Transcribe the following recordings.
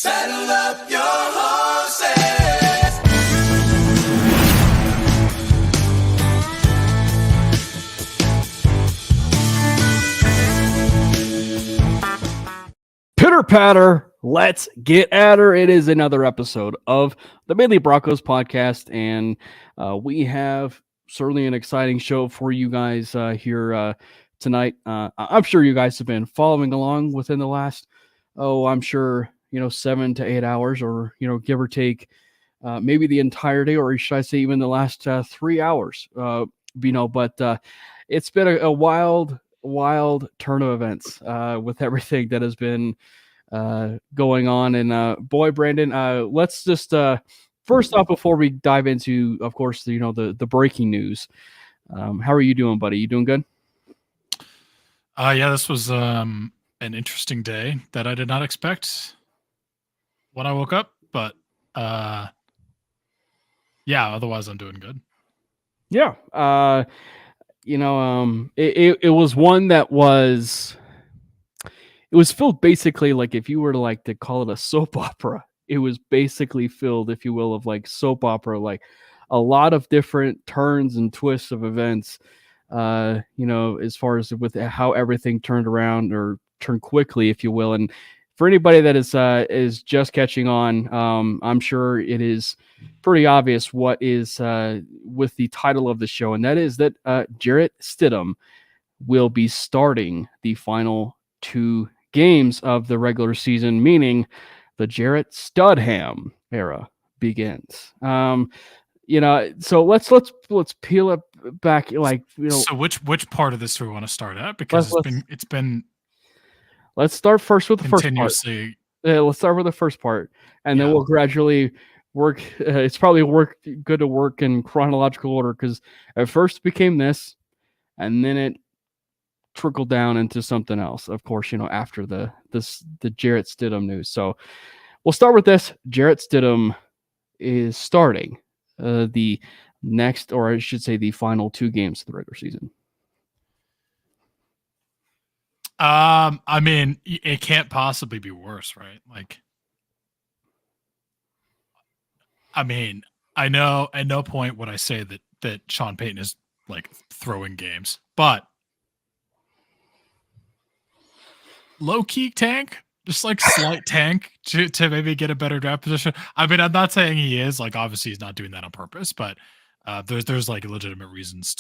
Saddle up your horses. Pitter patter, let's get at her. It is another episode of the Manely Broncos Podcast, and we have certainly an exciting show for you guys here tonight. I'm sure you guys have been following along within the last, I'm sure, 7 to 8 hours, or, give or take, maybe the entire day, or should I say even the last 3 hours, but it's been a wild turn of events with everything that has been going on. And boy, Brandon, let's just first off, before we dive into, of course, the breaking news, how are you doing, buddy? You doing good? Yeah, this was an interesting day that I did not expect when I woke up, but yeah, otherwise I'm doing good. Yeah. It was one that was, it was filled basically, like, if you were to call it a soap opera, it was basically filled, if you will, of like soap opera, like a lot of different turns and twists of events, as far as with how everything turned around, or turned quickly, if you will. And for anybody that is just catching on, I'm sure it is pretty obvious what is with the title of the show, and that is that Jarrett Stidham will be starting the final 2 games of the regular season, meaning the Jarrett Stidham era begins. So let's peel it back. So which part of this do we want to start at? Because it's been. Let's start first with the first part. Let's start with the first part, and then we'll gradually work. It's probably good to work in chronological order, because at first it became this, and then it trickled down into something else. Of course, after the Jarrett Stidham news. So we'll start with this. Jarrett Stidham is starting the next, or I should say, the final 2 games of the regular season. I mean, it can't possibly be worse, right? Like, I mean, I know at no point would I say that Sean Payton is like throwing games, but low key tank, just like slight tank to maybe get a better draft position. I mean, I'm not saying he is, like, obviously he's not doing that on purpose, but there's like legitimate reasons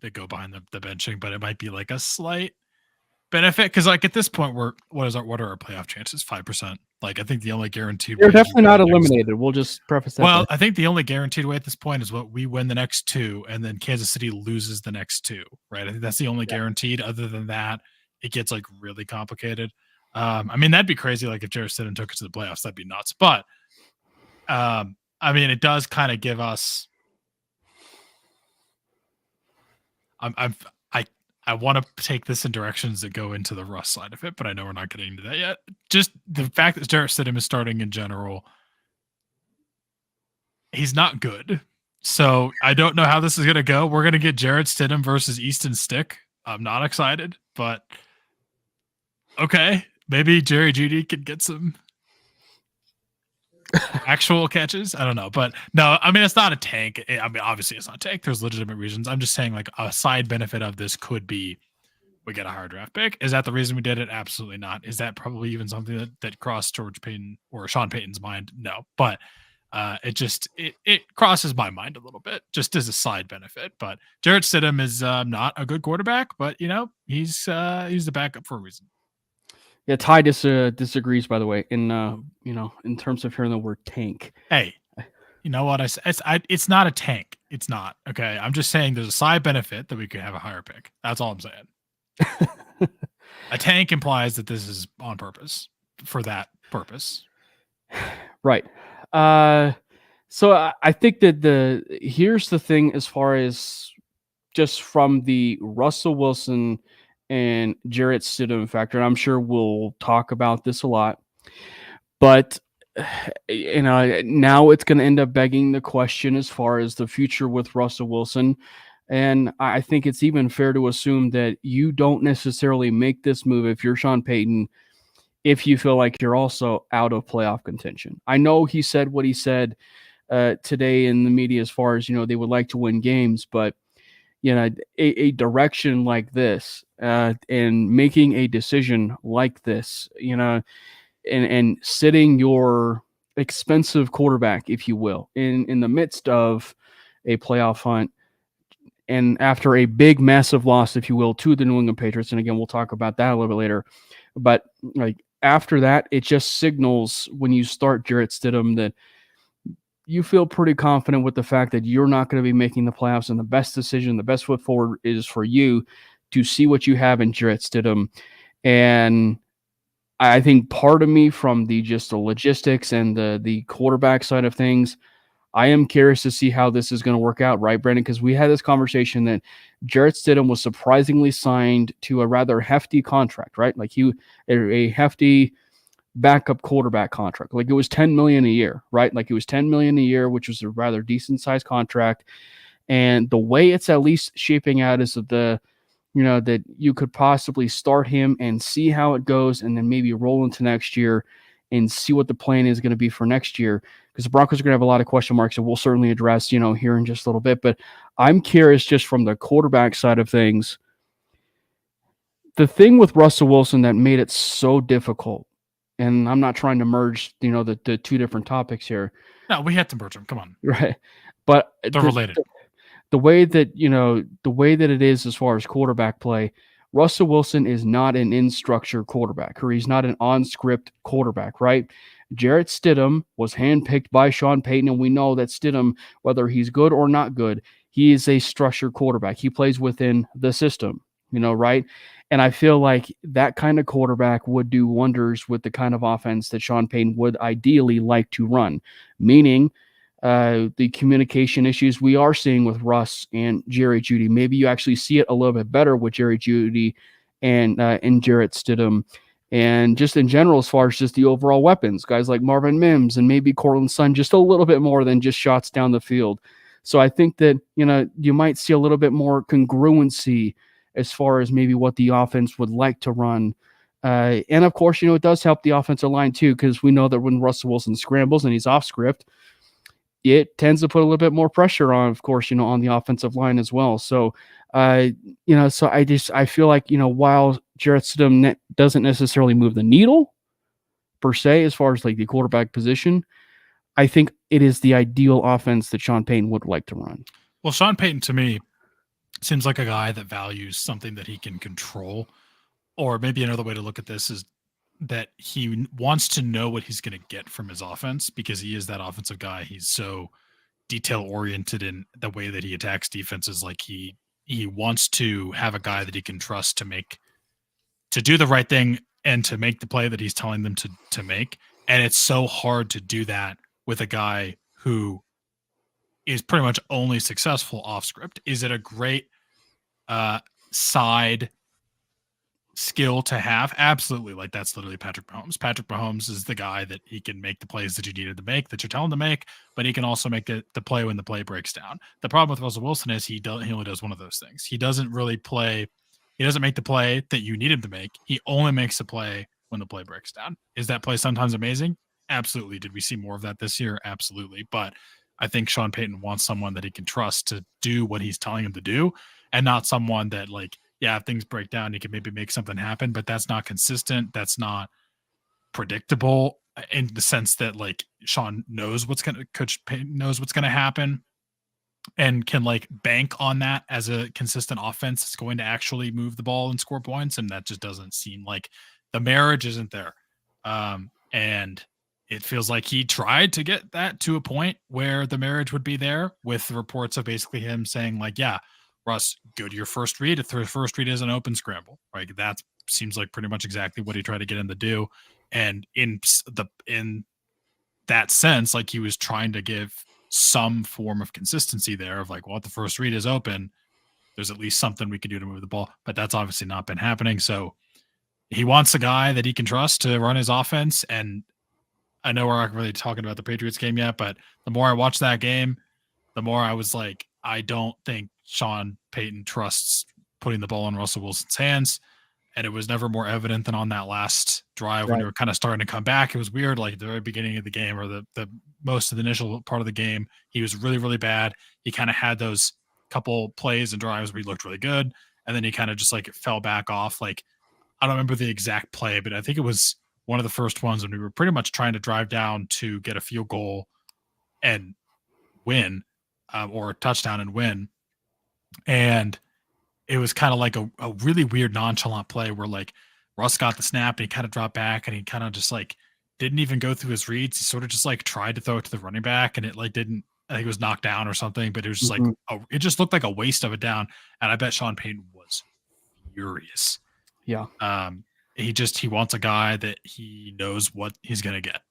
that go behind the benching, but it might be like a slight benefit, because like at this point what are our playoff chances? 5%. Like, I think the only guaranteed they're definitely not eliminated. We'll just preface that. Well, I think the only guaranteed way at this point is what we win the next 2, and then Kansas City loses the next 2, right? I think that's the only guaranteed. Other than that, it gets like really complicated. I mean, that'd be crazy. Like, if Jarrett Stidham took it to the playoffs, that'd be nuts. But I mean, it does kind of give us. I want to take this in directions that go into the Russ side of it, but I know we're not getting into that yet. Just the fact that Jarrett Stidham is starting in general, he's not good. So I don't know how this is going to go. We're going to get Jarrett Stidham versus Easton Stick. I'm not excited, but okay. Maybe Jerry Jeudy could get some actual catches. I don't know, but no, I mean, it's not a tank. I mean, obviously it's not a tank. There's legitimate reasons. I'm just saying, like, a side benefit of this could be we get a higher draft pick. Is that the reason we did it? Absolutely not. Is that probably even something that crossed George Payton or Sean Payton's mind? No, but it crosses my mind a little bit, just as a side benefit. But Jarrett Stidham is not a good quarterback, but he's the backup for a reason. Yeah, Ty disagrees, by the way, in terms of hearing the word tank. Hey, you know what? It's not a tank. It's not. Okay, I'm just saying there's a side benefit that we could have a higher pick. That's all I'm saying. A tank implies that this is on purpose for that purpose. Right. So I think that here's the thing, as far as just from the Russell Wilson and Jarrett Stidham factor, and I'm sure we'll talk about this a lot, but now it's going to end up begging the question as far as the future with Russell Wilson. And I think it's even fair to assume that you don't necessarily make this move if you're Sean Payton if you feel like you're also out of playoff contention. I know he said what he said today in the media as far as, they would like to win games, but a direction like this and making a decision like this, and sitting your expensive quarterback, if you will, in the midst of a playoff hunt, and after a big, massive loss, if you will, to the New England Patriots. And again, we'll talk about that a little bit later. But like after that, it just signals when you start Jarrett Stidham that you feel pretty confident with the fact that you're not going to be making the playoffs, and the best decision, the best foot forward is for you to see what you have in Jarrett Stidham. And I think part of me, from the logistics and the quarterback side of things, I am curious to see how this is going to work out, right, Brandon? Because we had this conversation that Jarrett Stidham was surprisingly signed to a rather hefty contract, right? Like a hefty backup quarterback contract. Like it was $10 million a year, right? Like it was $10 million a year, which was a rather decent sized contract. And the way it's at least shaping out is that you could possibly start him and see how it goes, and then maybe roll into next year and see what the plan is going to be for next year. Because the Broncos are going to have a lot of question marks, and we'll certainly address, here in just a little bit. But I'm curious, just from the quarterback side of things, the thing with Russell Wilson that made it so difficult, and I'm not trying to merge, the two different topics here. No, we had to merge them. Come on. Right. But they're related. The way that it is as far as quarterback play, Russell Wilson is not an in-structure quarterback, or he's not an on-script quarterback, right? Jarrett Stidham was handpicked by Sean Payton, and we know that Stidham, whether he's good or not good, he is a structured quarterback. He plays within the system, right? And I feel like that kind of quarterback would do wonders with the kind of offense that Sean Payton would ideally like to run, meaning the communication issues we are seeing with Russ and Jerry Jeudy. Maybe you actually see it a little bit better with Jerry Jeudy and Jarrett Stidham. And just in general, as far as just the overall weapons, guys like Marvin Mims and maybe Cortland Sutton, just a little bit more than just shots down the field. So I think that, you might see a little bit more congruency as far as maybe what the offense would like to run. And of course, it does help the offensive line too, because we know that when Russell Wilson scrambles and he's off script, it tends to put a little bit more pressure on, of course, on the offensive line as well. So, so I feel like, while Jarrett Stidham doesn't necessarily move the needle per se, as far as like the quarterback position, I think it is the ideal offense that Sean Payton would like to run. Well, Sean Payton, to me, seems like a guy that values something that he can control. Or maybe another way to look at this is that he wants to know what he's going to get from his offense, because he is that offensive guy. He's so detail oriented in the way that he attacks defenses. Like he wants to have a guy that he can trust to do the right thing and to make the play that he's telling them to make. And it's so hard to do that with a guy who is pretty much only successful off script. Is it a great side skill to have? Absolutely. Like that's literally Patrick Mahomes. Patrick Mahomes is the guy that he can make the plays that you needed to make, that you're telling him to make, but he can also make the play when the play breaks down. The problem with Russell Wilson is he only does one of those things. He doesn't make the play that you need him to make. He only makes the play when the play breaks down. Is that play sometimes amazing? Absolutely. Did we see more of that this year? Absolutely. But I think Sean Payton wants someone that he can trust to do what he's telling him to do, and not someone that, like, yeah, if things break down, he can maybe make something happen, but that's not consistent. That's not predictable, in the sense that, like, Coach Payton knows what's going to happen and can, like, bank on that as a consistent offense that's going to actually move the ball and score points. And that just doesn't seem like the marriage isn't there. And it feels like he tried to get that to a point where the marriage would be there, with the reports of basically him saying, like, yeah, Russ, go to your first read. If the first read is an open scramble, right? That seems like pretty much exactly what he tried to get him to do. And in that sense, like, he was trying to give some form of consistency there of, like, well, if the first read is open, there's at least something we can do to move the ball. But that's obviously not been happening. So he wants a guy that he can trust to run his offense. And I know we're not really talking about the Patriots game yet, but the more I watched that game, the more I was like, I don't think Sean Payton trusts putting the ball in Russell Wilson's hands. and it was never more evident than on that last drive when Right. they were kind of starting to come back. It was weird, like at the very beginning of the game or the most of the initial part of the game, he was really, really bad. He kind of had those couple plays and drives where he looked really good, and then he kind of just like fell back off. Like I don't remember the exact play, but I think it was one of the first ones when we were pretty much trying to drive down to get a field goal and win, or a touchdown and win. And it was kind of like a really weird nonchalant play where like Russ got the snap and he kind of dropped back and he kind of just like didn't even go through his reads. He sort of just like tried to throw it to the running back and it like didn't, I think it was knocked down or something, but it was just like, it just looked like a waste of a down. And I bet Sean Payton was furious. Yeah. He wants a guy that he knows what he's going to get.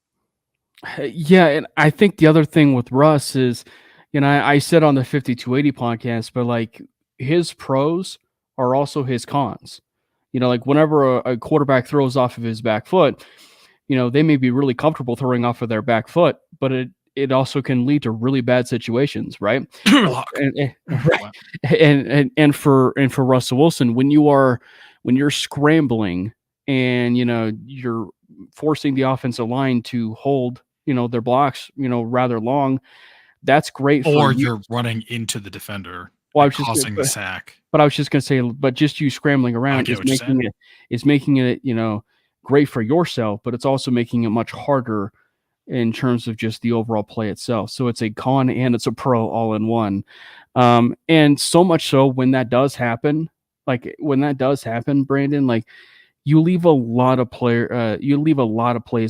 Yeah, and I think the other thing with Russ is, I said on the 5280 podcast, but like his pros are also his cons. Like whenever a quarterback throws off of his back foot, they may be really comfortable throwing off of their back foot, but it also can lead to really bad situations, right? and for Russell Wilson, when you're scrambling and you're forcing the offensive line to hold their blocks rather long, that's great. Or you're running into the defender, causing the sack. But I was just going to say, but just you scrambling around is making it great for yourself, but it's also making it much harder in terms of just the overall play itself. So it's a con and it's a pro all in one. And so much so when that does happen, Brandon, like you leave a lot of plays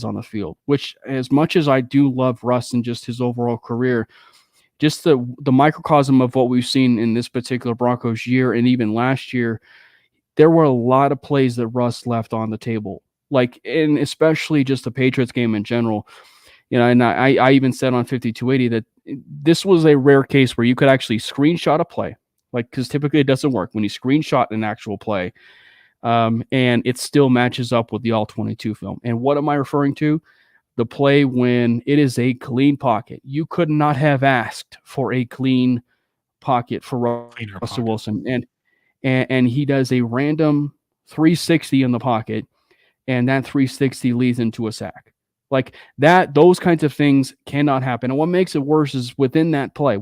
on the field, which as much as I do love Russ and just his overall career, just the microcosm of what we've seen in this particular Broncos year and even last year, there were a lot of plays that Russ left on the table. Like, and especially just the Patriots game in general, and I even said on 5280 that this was a rare case where you could actually screenshot a play, like, because typically it doesn't work when you screenshot an actual play, and it still matches up with the all 22 film. And what am I referring to? The play when it is a clean pocket. You could not have asked for a clean pocket for Russell Wilson, and he does a random 360 in the pocket, and that 360 leads into a sack. Like that, those kinds of things cannot happen. And what makes it worse is within that play,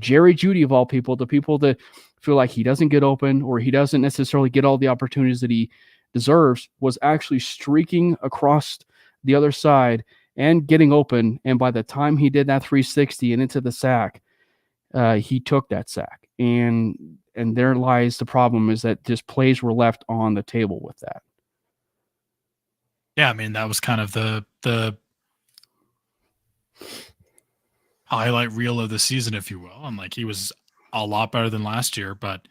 Jerry Jeudy of all people, the people that feel like he doesn't get open or he doesn't necessarily get all the opportunities that he deserves, was actually streaking across the other side and getting open. And by the time he did that 360 and into the sack, he took that sack. And there lies the problem, is that just plays were left on the table with that. Yeah, I mean, that was kind of the highlight reel of the season, if you will. And like, he was a lot better than last year. But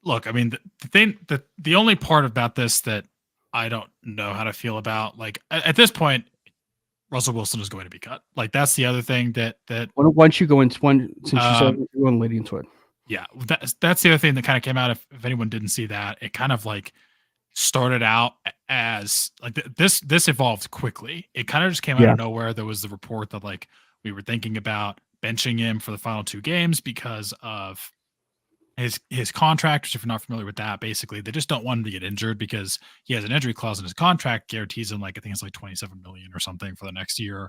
look, I mean, the only part about this that I don't know how to feel about, like at this point, Russell Wilson is going to be cut. Like that's the other thing that once you go into since you said you're going leading into it. Yeah, that's the other thing that kind of came out. If anyone didn't see that, it kind of like started out as like this evolved quickly. It kind of just came out of nowhere. There was the report that like we were thinking about benching him for the final 2 games because of his contract, which if you're not familiar with that, basically they just don't want him to get injured because he has an injury clause in his contract, guarantees him like, I think it's like $27 million or something for the next year.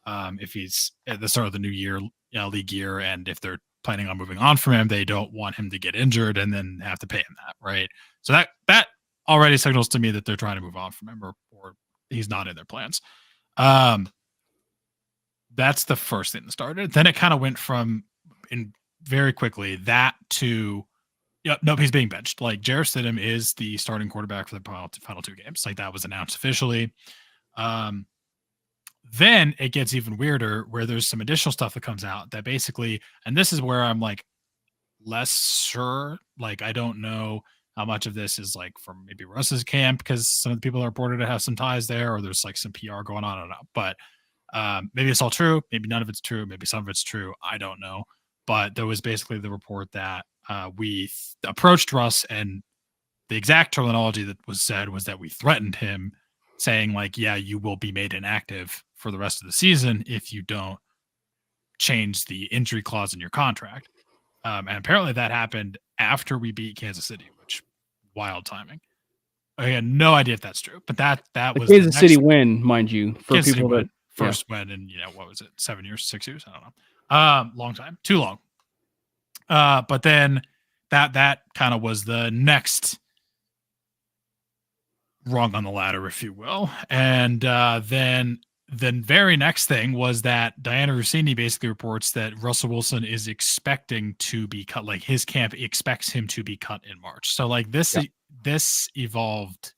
If he's at the start of the new year, league year, and if they're planning on moving on from him, they don't want him to get injured and then have to pay him that, right? So that already signals to me that they're trying to move on from him, or he's not in their plans. That's the first thing that started. Then it kind of went from very quickly that to, nope, he's being benched. Like Jarrett Stidham is the starting quarterback for the final 2 games. Like that was announced officially. Then it gets even weirder where there's some additional stuff that comes out that basically, and this is where I'm like less sure. Like, I don't know how much of this is like from maybe Russ's camp, because some of the people are reported to have some ties there, or there's like some PR going on. I don't know. But maybe it's all true. Maybe none of it's true. Maybe some of it's true. I don't know. But there was basically the report that we approached Russ, and the exact terminology that was said was that we threatened him, saying like, yeah, you will be made inactive for the rest of the season if you don't change the injury clause in your contract. And apparently that happened after we beat Kansas City, which wild timing. I had no idea if that's true, but that The was Kansas City win, mind you, for Kansas people City that first win in, what was it, 7 years, 6 years? I don't know. Long time, too long. But then that kind of was the next rung on the ladder, if you will. And then the very next thing was that Diana Rossini basically reports that Russell Wilson is expecting to be cut. Like his camp expects him to be cut in March. So like this evolved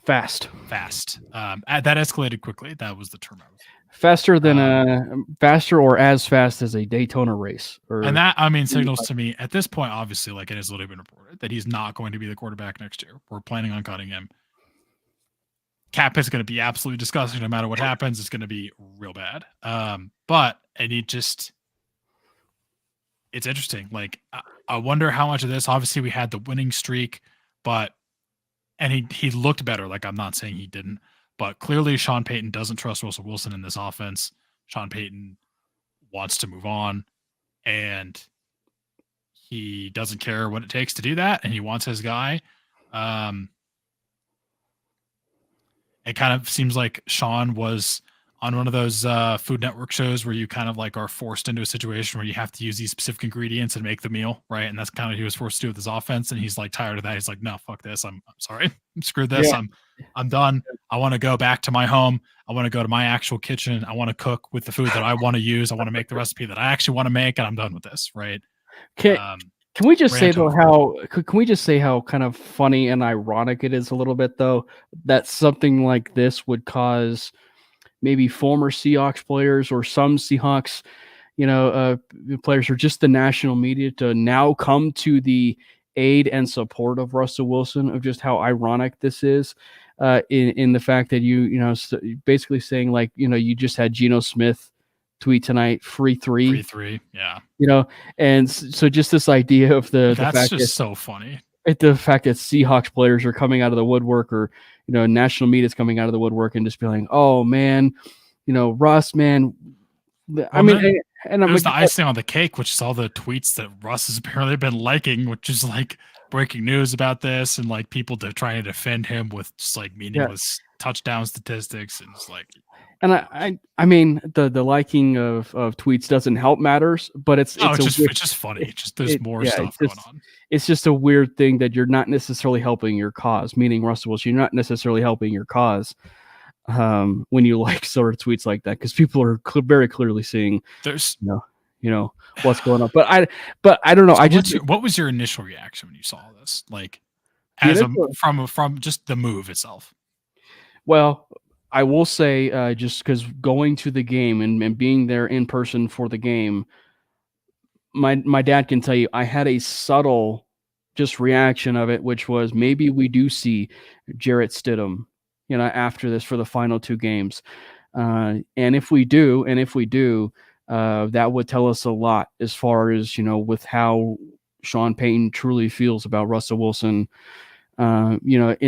fast. That escalated quickly. That was the term I was. Faster than faster or as fast as a Daytona race. And that, I mean, signals to me at this point, obviously, like it has literally been reported that he's not going to be the quarterback next year. We're planning on cutting him. Cap is going to be absolutely disgusting no matter what happens. It's going to be real bad. It's interesting. Like, I wonder how much of this, obviously we had the winning streak, and he looked better. Like, I'm not saying he didn't, but clearly Sean Payton doesn't trust Russell Wilson in this offense. Sean Payton wants to move on, and he doesn't care what it takes to do that, and he wants his guy. It kind of seems like Sean was on one of those Food Network shows where you kind of like are forced into a situation where you have to use these specific ingredients and make the meal, right? And that's kind of what he was forced to do with his offense. And he's like tired of that. He's like, no, fuck this. I'm sorry. Screw this. Yeah. I'm done. I want to go back to my home. I want to go to my actual kitchen. I want to cook with the food that I want to use. I want to make the recipe that I actually want to make, and I'm done with this, right? Can we just say though can we just say how kind of funny and ironic it is a little bit though that something like this would cause maybe former Seahawks players or some Seahawks, players or just the national media to now come to the aid and support of Russell Wilson, of just how ironic this is, in the fact that you basically saying like, you just had Geno Smith tweet tonight, free three, yeah. And so just this idea of the fact just so funny. The fact that Seahawks players are coming out of the woodwork, or national media is coming out of the woodwork and just being like, oh man, Russ, man. I'm the icing on the cake, which is all the tweets that Russ has apparently been liking, which is like breaking news about this, and like people trying to defend him with just like meaningless touchdown statistics, and it's like. And I mean the liking of tweets doesn't help matters, but it's just funny. There's more stuff going on. It's just a weird thing that you're not necessarily helping your cause. Meaning Russell Wilson, you're not necessarily helping your cause when you like sort of tweets like that, because people are very clearly seeing there's what's going on. But I don't know. So what was your initial reaction when you saw this? Like from just the move itself? Well, I will say, just because going to the game and being there in person for the game, my dad can tell you I had a subtle just reaction of it, which was maybe we do see Jarrett Stidham, after this for the final two games. And if we do, that would tell us a lot as far as, with how Sean Payton truly feels about Russell Wilson, in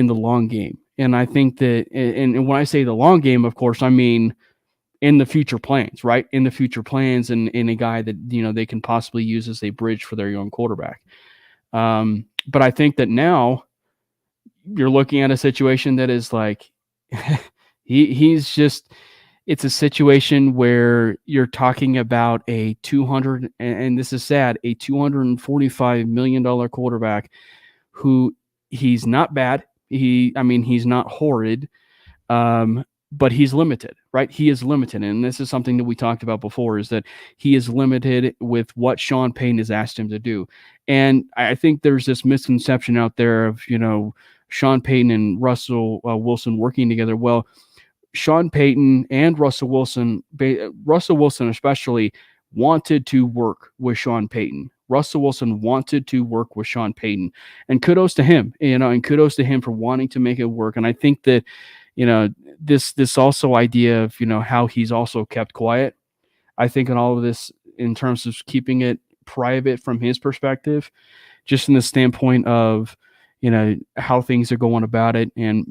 the long game. And I think that, and when I say the long game, of course, I mean in the future plans, right? In the future plans, and in a guy that, they can possibly use as a bridge for their young quarterback. But I think that now you're looking at a situation that is like, he's just, it's a situation where you're talking about a and this is sad, a $245 million quarterback who he's not bad. He's not horrid, but he's limited, right? He is limited. And this is something that we talked about before, is that he is limited with what Sean Payton has asked him to do. And I think there's this misconception out there of, Sean Payton and Russell Wilson working together. Well, Sean Payton and Russell Wilson especially, wanted to work with Sean Payton. Russell Wilson wanted to work with Sean Payton, and kudos to him, and kudos to him for wanting to make it work. And I think that, this also idea of, how he's also kept quiet, I think in all of this, in terms of keeping it private from his perspective, just in the standpoint of, how things are going about it. And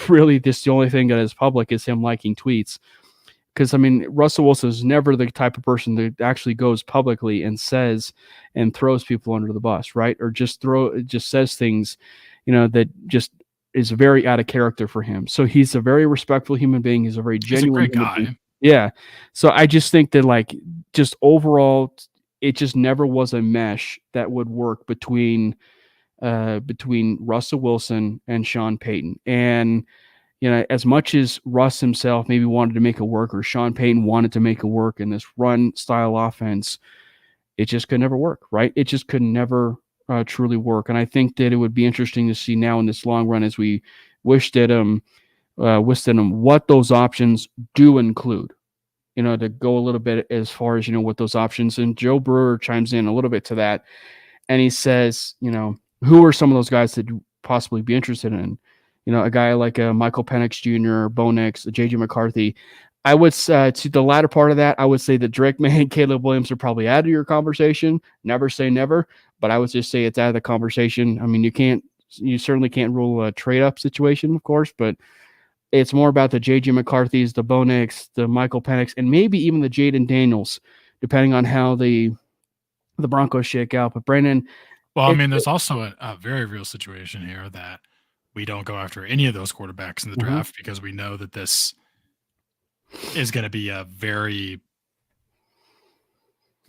really this, the only thing that is public is him liking tweets. Because I mean, Russell Wilson is never the type of person that actually goes publicly and says and throws people under the bus, right? Or just says things, that just is very out of character for him. So he's a very respectful human being. He's a very genuine He's a great guy. Yeah. So I just think that like just overall, it just never was a mesh that would work between Russell Wilson and Sean Payton. And as much as Russ himself maybe wanted to make it work, or Sean Payton wanted to make it work in this run style offense, it just could never work, right? It just could never truly work. And I think that it would be interesting to see now in this long run, as we wished at him, what those options do include, to go a little bit as far as, what those options. And Joe Brewer chimes in a little bit to that. And he says, who are some of those guys that you possibly be interested in? A guy like Michael Penix Jr., Bo Nix, J.J. McCarthy. I would to the latter part of that, I would say that Drake May and Caleb Williams are probably out of your conversation. Never say never, but I would just say it's out of the conversation. I mean, you certainly can't rule a trade-up situation, of course, but it's more about the J.J. McCarthys, the Bo Nix, the Michael Penix, and maybe even the Jaden Daniels, depending on how the Broncos shake out. But Brandon, well, I mean, there's also a very real situation here that we don't go after any of those quarterbacks in the draft because we know that this is going to be a very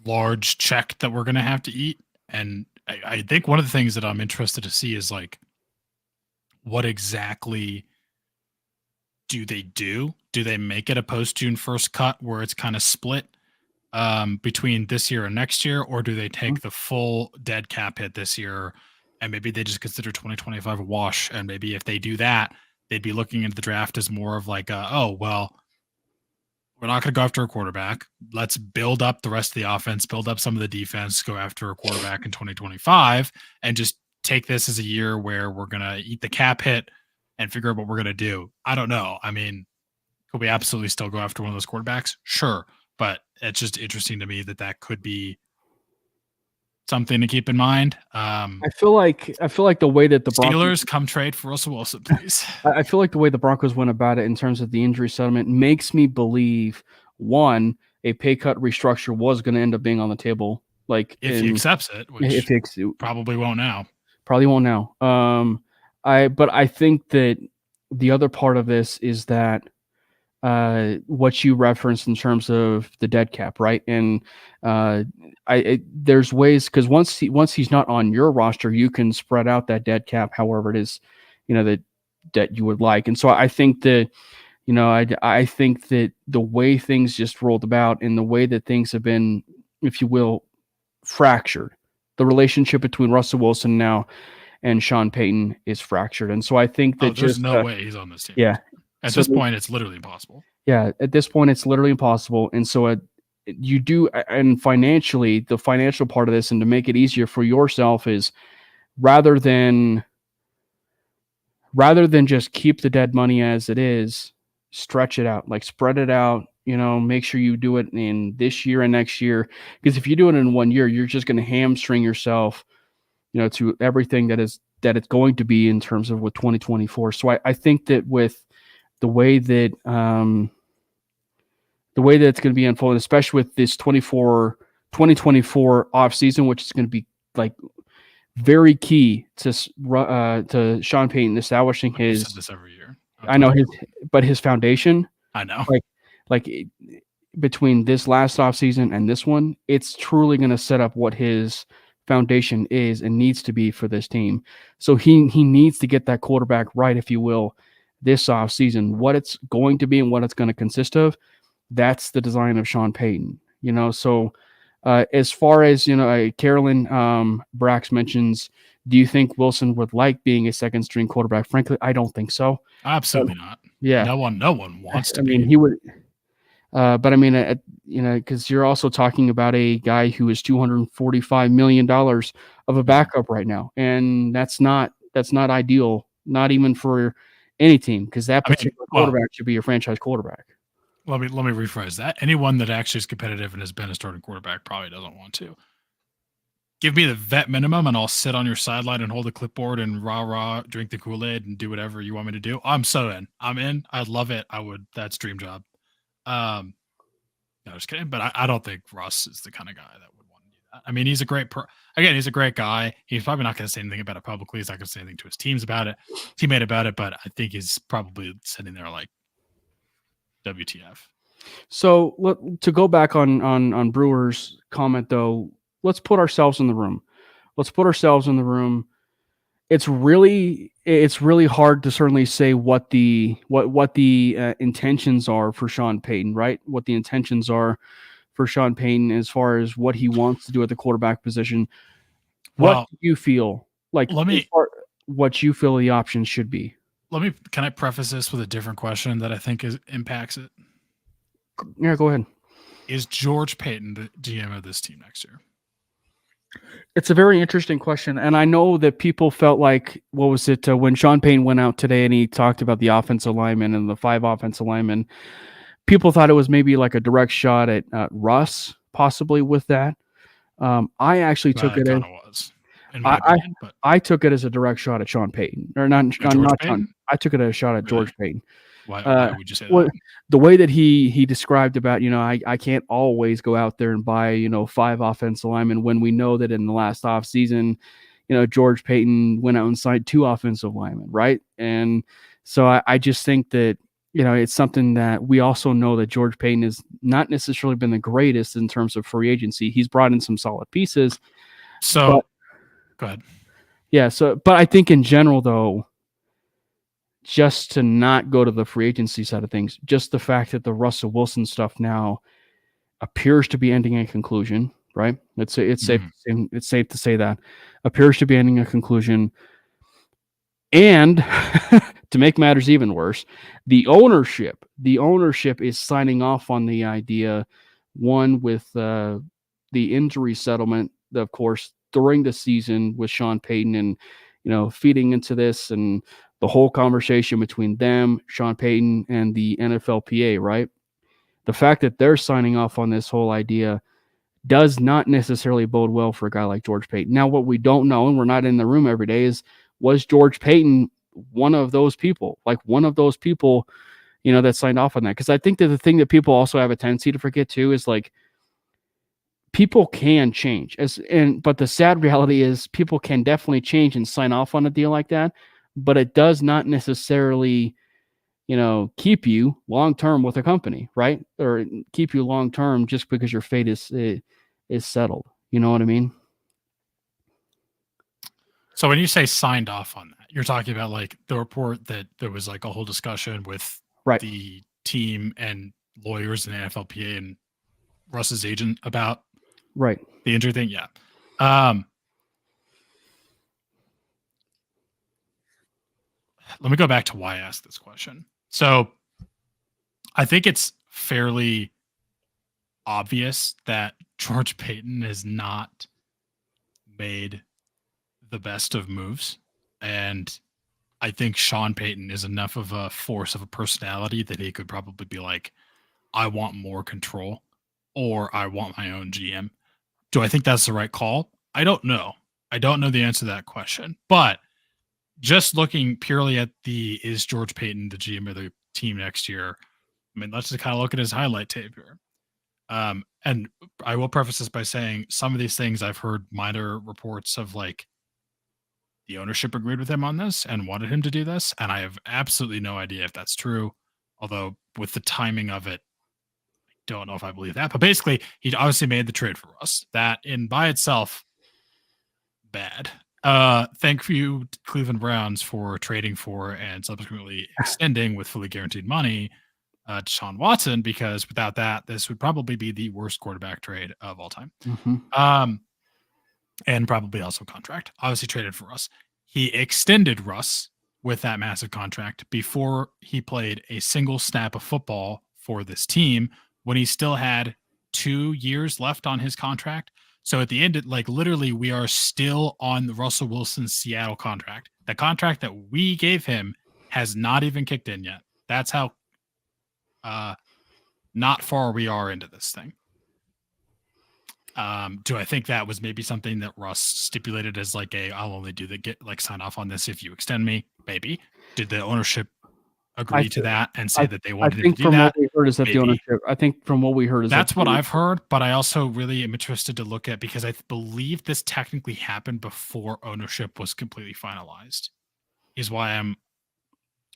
large check that we're going to have to eat. And I think one of the things that I'm interested to see is like, what exactly do they do? Do they make it a post-June 1st cut where it's kind of split between this year and next year? Or do they take the full dead cap hit this year and maybe they just consider 2025 a wash? And maybe if they do that, they'd be looking into the draft as more of like, we're not going to go after a quarterback. Let's build up the rest of the offense, build up some of the defense, go after a quarterback in 2025, and just take this as a year where we're going to eat the cap hit and figure out what we're going to do. I don't know. I mean, could we absolutely still go after one of those quarterbacks? Sure. But it's just interesting to me that could be something to keep in mind. I feel like the way that the Steelers come trade for Russell Wilson, please. I feel like the way the Broncos went about it in terms of the injury settlement makes me believe, one, a pay cut restructure was going to end up being on the table. Like if he accepts it, which probably won't now. Probably won't now. But I think that the other part of this is that what you referenced in terms of the dead cap, right? And there's ways, because once he's not on your roster, you can spread out that dead cap however it is, that you would like. And so I think that, I think that the way things just rolled about and the way that things have been, if you will, fractured, the relationship between Russell Wilson now and Sean Payton is fractured. And so I think that there's no way he's on this team. Yeah. At this point, it's literally impossible. Yeah, at this point, it's literally impossible. And so you do, and financially, the financial part of this, and to make it easier for yourself, is rather than just keep the dead money as it is, stretch it out, like spread it out, make sure you do it in this year and next year. Because if you do it in 1 year, you're just going to hamstring yourself, to everything that it's going to be in terms of with 2024. So I think that with the way that it's going to be unfolding, especially with this 2024 off season, which is going to be like very key to Sean Payton establishing his. Said this every year. I know his foundation. I know. Like between this last off season and this one, it's truly going to set up what his foundation is and needs to be for this team. So he needs to get that quarterback right, if you will, this off season. What it's going to be and what it's going to consist of, that's the design of Sean Payton. So as far as Carolyn Brax mentions, do you think Wilson would like being a second string quarterback? Frankly, I don't think so. Absolutely not. Yeah, no one wants to. I mean, he would. But I mean, because you're also talking about a guy who is $245 million of a backup right now, and that's not ideal, not even for any team, because that particular quarterback should be your franchise quarterback. Let me rephrase that. Anyone that actually is competitive and has been a starting quarterback probably doesn't want to. Give me the vet minimum and I'll sit on your sideline and hold a clipboard and rah, drink the Kool-Aid and do whatever you want me to do. I'm so in. I'm in. I love it. That's dream job. No, just kidding. But I don't think Russ is the kind of guy that would want to do that. I mean, he's a great he's a great guy. He's probably not going to say anything about it publicly. He's not going to say anything to his teammate about it. But I think he's probably sitting there like, WTF. So to go back on Brewer's comment though, let's put ourselves in the room. It's really hard to certainly say what the intentions are for Sean Payton, right? What the intentions are for Sean Payton as far as what he wants to do at the quarterback position. What do you feel like? What you feel the options should be? Can I preface this with a different question that I think impacts it? Yeah, go ahead. Is George Payton the GM of this team next year? It's a very interesting question. And I know that people felt like, what was it, when Sean Payton went out today and he talked about the offensive linemen and the 5 offensive linemen, people thought it was maybe like a direct shot at Russ, possibly with that. I actually took it as... I took it as a direct shot at Sean Payton, or not Sean. I took it as a shot at George Payton. Why would you say that? The way that he described about, I can't always go out there and buy, 5 offensive linemen when we know that in the last offseason, George Payton went out and signed 2 offensive linemen, right? And so I just think that, it's something that we also know that George Payton has not necessarily been the greatest in terms of free agency. He's brought in some solid pieces. So... Go ahead. Yeah. But I think in general, though, just to not go to the free agency side of things, just the fact that the Russell Wilson stuff now appears to be ending a conclusion, right? It's safe to say that appears to be ending a conclusion. And to make matters even worse, the ownership is signing off on the idea, one with the injury settlement, of course, during the season with Sean Payton and, feeding into this and the whole conversation between them, Sean Payton, and the NFLPA, right? The fact that they're signing off on this whole idea does not necessarily bode well for a guy like George Payton. Now, what we don't know, and we're not in the room every day, is was George Payton one of those people? Like one of those people, that signed off on that? Because I think that the thing that people also have a tendency to forget too is like, people can change, but the sad reality is people can definitely change and sign off on a deal like that, but it does not necessarily, keep you long-term with a company, right? Or keep you long-term just because your fate is settled. You know what I mean? So when you say signed off on that, you're talking about like the report that there was like a whole discussion with the team and lawyers and NFLPA and Russ's agent about the injury thing. Yeah. Let me go back to why I asked this question. So I think it's fairly obvious that George Payton has not made the best of moves. And I think Sean Payton is enough of a force of a personality that he could probably be like, I want more control, or I want my own GM. Do I think that's the right call? I don't know. I don't know the answer to that question. But just looking purely at is George Payton the GM of the team next year? I mean, let's just kind of look at his highlight tape here. And I will preface this by saying some of these things I've heard minor reports of like the ownership agreed with him on this and wanted him to do this. And I have absolutely no idea if that's true. Although with the timing of it, don't know if I believe that, but basically he obviously made the trade for us. That in by itself, bad. Thank you, Cleveland Browns, for trading for and subsequently extending with fully guaranteed money to Deshaun Watson, because without that, this would probably be the worst quarterback trade of all time. Mm-hmm. And probably also contract. Obviously traded for Russ. He extended Russ with that massive contract before he played a single snap of football for this team, when he still had 2 years left on his contract. So at the end, literally, we are still on the Russell Wilson Seattle contract. The contract that we gave him has not even kicked in yet. That's how not far we are into this thing. Do I think that was maybe something that Russ stipulated as like I'll only do sign off on this if you extend me? Maybe. Did the ownership agree to that and say that they I wanted him think to do from that. what we heard is that the Maybe. ownership. I think from what we heard is That's that what I've heard, but I also really am interested to look at because I believe this technically happened before ownership was completely finalized. Is why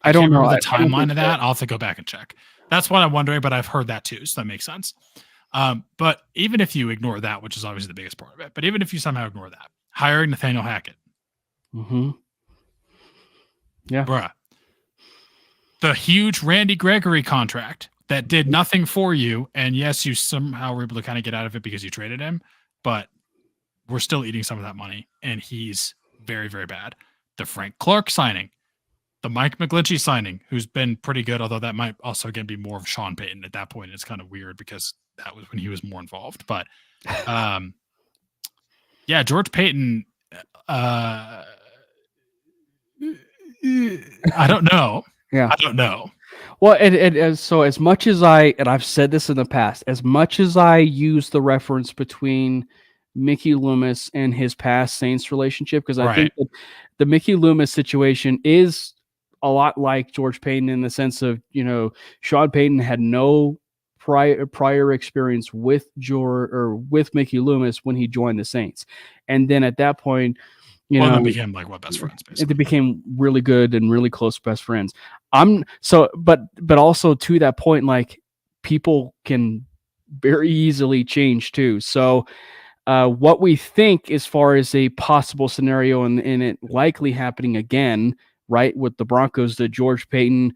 I don't can't know. remember the I don't timeline think of so. that. I'll have to go back and check. That's what I'm wondering, but I've heard that too, so that makes sense. But even if you ignore that, which is obviously the biggest part of it, but even if you somehow ignore that, hiring Nathaniel Hackett, Yeah. bruh, the huge Randy Gregory contract that did nothing for you, and yes, you somehow were able to kind of get out of it because you traded him, but we're still eating some of that money, and he's very, very bad. The Frank Clark signing, the Mike McGlinchey signing, who's been pretty good, although that might also again be more of Sean Payton at that point. It's kind of weird because that was when he was more involved. But yeah, George Payton, I don't know. Yeah. I don't know. Well, and so as much as I've said this in the past, as much as I use the reference between Mickey Loomis and his past Saints relationship, because I think that the Mickey Loomis situation is a lot like George Payton in the sense of, Sean Payton had no prior experience with with Mickey Loomis when he joined the Saints. And then at that point, they became like best friends, basically. They became really good and really close best friends. But also to that point, like people can very easily change too. So what we think as far as a possible scenario and it likely happening again, right, with the Broncos, that George Payton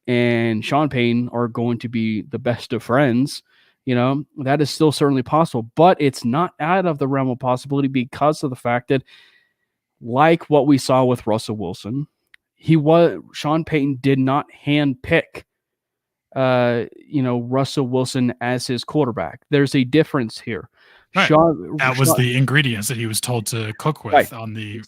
and Sean Payton are going to be the best of friends. That is still certainly possible, but it's not out of the realm of possibility because of the fact that, like what we saw with Russell Wilson, Sean Payton did not handpick Russell Wilson as his quarterback. There's a difference here. Right. That was the ingredients that he was told to cook with on the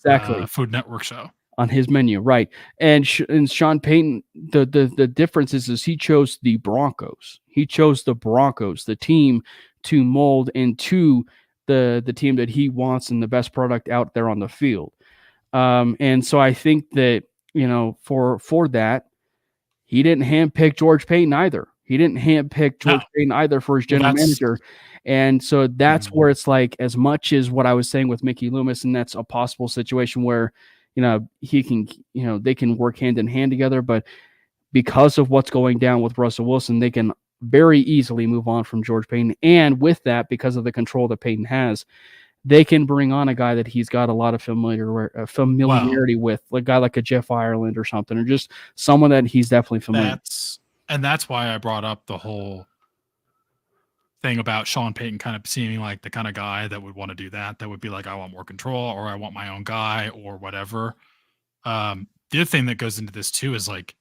Food Network show. On his menu, right? And Sean Payton, the difference is he chose the Broncos. He chose the Broncos, the team, to mold into the team that he wants and the best product out there on the field. And so I think that for that, he didn't handpick George Payton either. He didn't handpick George Payton either for his general manager. And so that's where it's like, as much as what I was saying with Mickey Loomis, and that's a possible situation where he can, they can work hand in hand together, but because of what's going down with Russell Wilson, they can very easily move on from George Payton. And with that, because of the control that Payton has, they can bring on a guy that he's got a lot of familiarity with, like a guy like a Jeff Ireland or something, or just someone that he's definitely familiar. That's why I brought up the whole thing about Sean Payton kind of seeming like the kind of guy that would want to do that would be like, I want more control, or I want my own guy, or whatever. The other thing that goes into this too is like,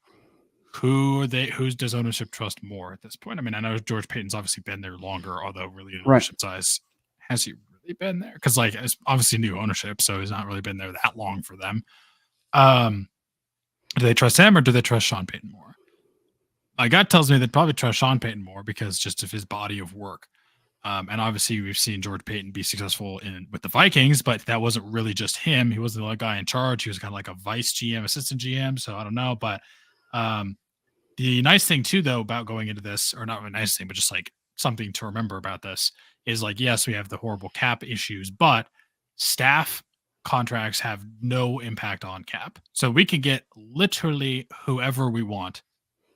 who does ownership trust more at this point? I mean, I know George Payton's obviously been there longer, although really in ownership size, has he really been there? Because like, it's obviously new ownership, so he's not really been there that long for them. Do they trust him or do they trust Sean Payton more? My gut tells me they'd probably trust Sean Payton more because just of his body of work. And obviously we've seen George Payton be successful with the Vikings, but that wasn't really just him. He wasn't the guy in charge. He was kind of like a vice GM, assistant GM. So I don't know. But the nice thing too, though, about going into this, or not a nice thing, but just like something to remember about this is like, yes, we have the horrible cap issues, but staff contracts have no impact on cap. So we can get literally whoever we want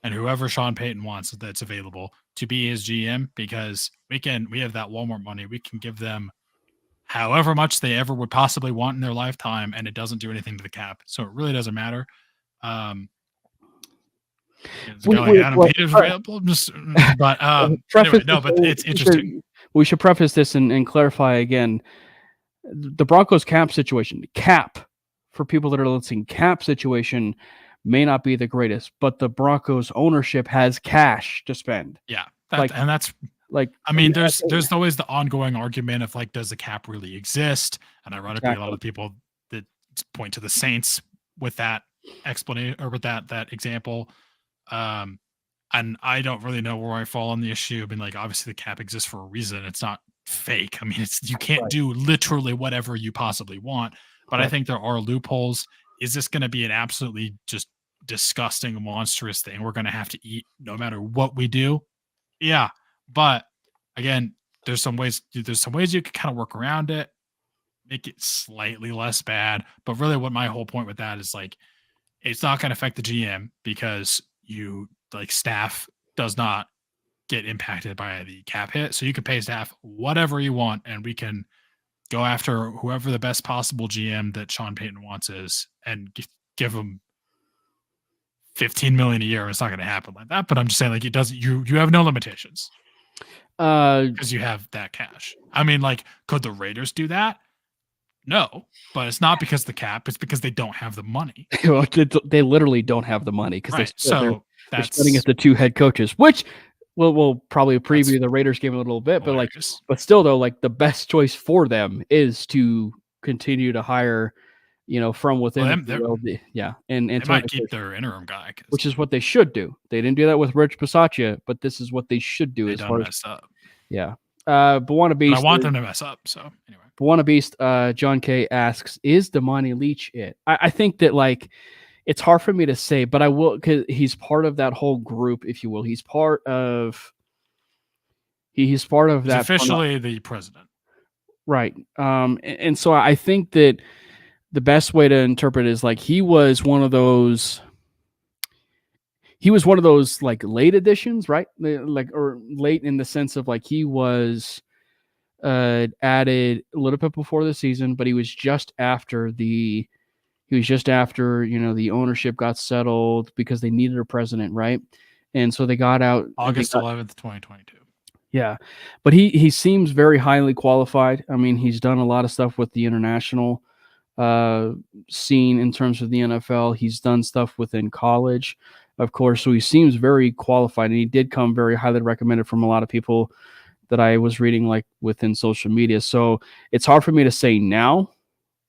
and whoever Sean Payton wants that's available to be his GM, because we have that Walmart money. We can give them however much they ever would possibly want in their lifetime, and it doesn't do anything to the cap. So it really doesn't matter. It's interesting. We should preface this and clarify again. The Broncos cap situation, for people that are listening, cap situation may not be the greatest, but the Broncos ownership has cash to spend. Yeah. There's always the ongoing argument of like, does the cap really exist? And ironically, a lot of people that point to the Saints with that explanation or with that example. And I don't really know where I fall on the issue. I mean, like, obviously the cap exists for a reason. It's not fake. I mean, you can't do literally whatever you possibly want, but I think there are loopholes. Is this going to be an absolutely just disgusting, monstrous thing we're going to have to eat no matter what we do. Yeah. But again, there's some ways you can kind of work around it, make it slightly less bad. But really what my whole point with that is like, it's not going to affect the GM because staff does not get impacted by the cap hit. So you can pay staff whatever you want, and we can go after whoever the best possible GM that Sean Payton wants is, and give them $15 million a year. It's not going to happen like that. But I'm just saying, like, it doesn't. You have no limitations because you have that cash. I mean, like, could the Raiders do that? No, but it's not because of the cap. It's because they don't have the money. They literally don't have the money because they're spending it the two head coaches, which we'll probably preview the Raiders game a little bit. Hilarious. But still, though, like the best choice for them is to continue to hire, from within. Well, and they might keep their interim guy, which is what they should do. They didn't do that with Rich Bisaccia, but this is what they should do. They as done far messed as up. yeah. Buona Beast. I want them to mess up. So anyway. Buona Beast, John K asks, is Damani Leach it? I think that, like, it's hard for me to say, but I will, because he's part of that whole group, if you will. He's part of he's that. Officially the president. Right. And so I think that the best way to interpret it is like he was one of those like late additions, right? Or late in the sense of like he was added a little bit before the season, but he was just after the ownership got settled because they needed a president, right? And so they got out August 11th, 2022. Yeah. But he seems very highly qualified. I mean, he's done a lot of stuff with the international scene in terms of the NFL. He's done stuff within college, of course. So he seems very qualified, and he did come very highly recommended from a lot of people that I was reading, like, within social media. So it's hard for me to say now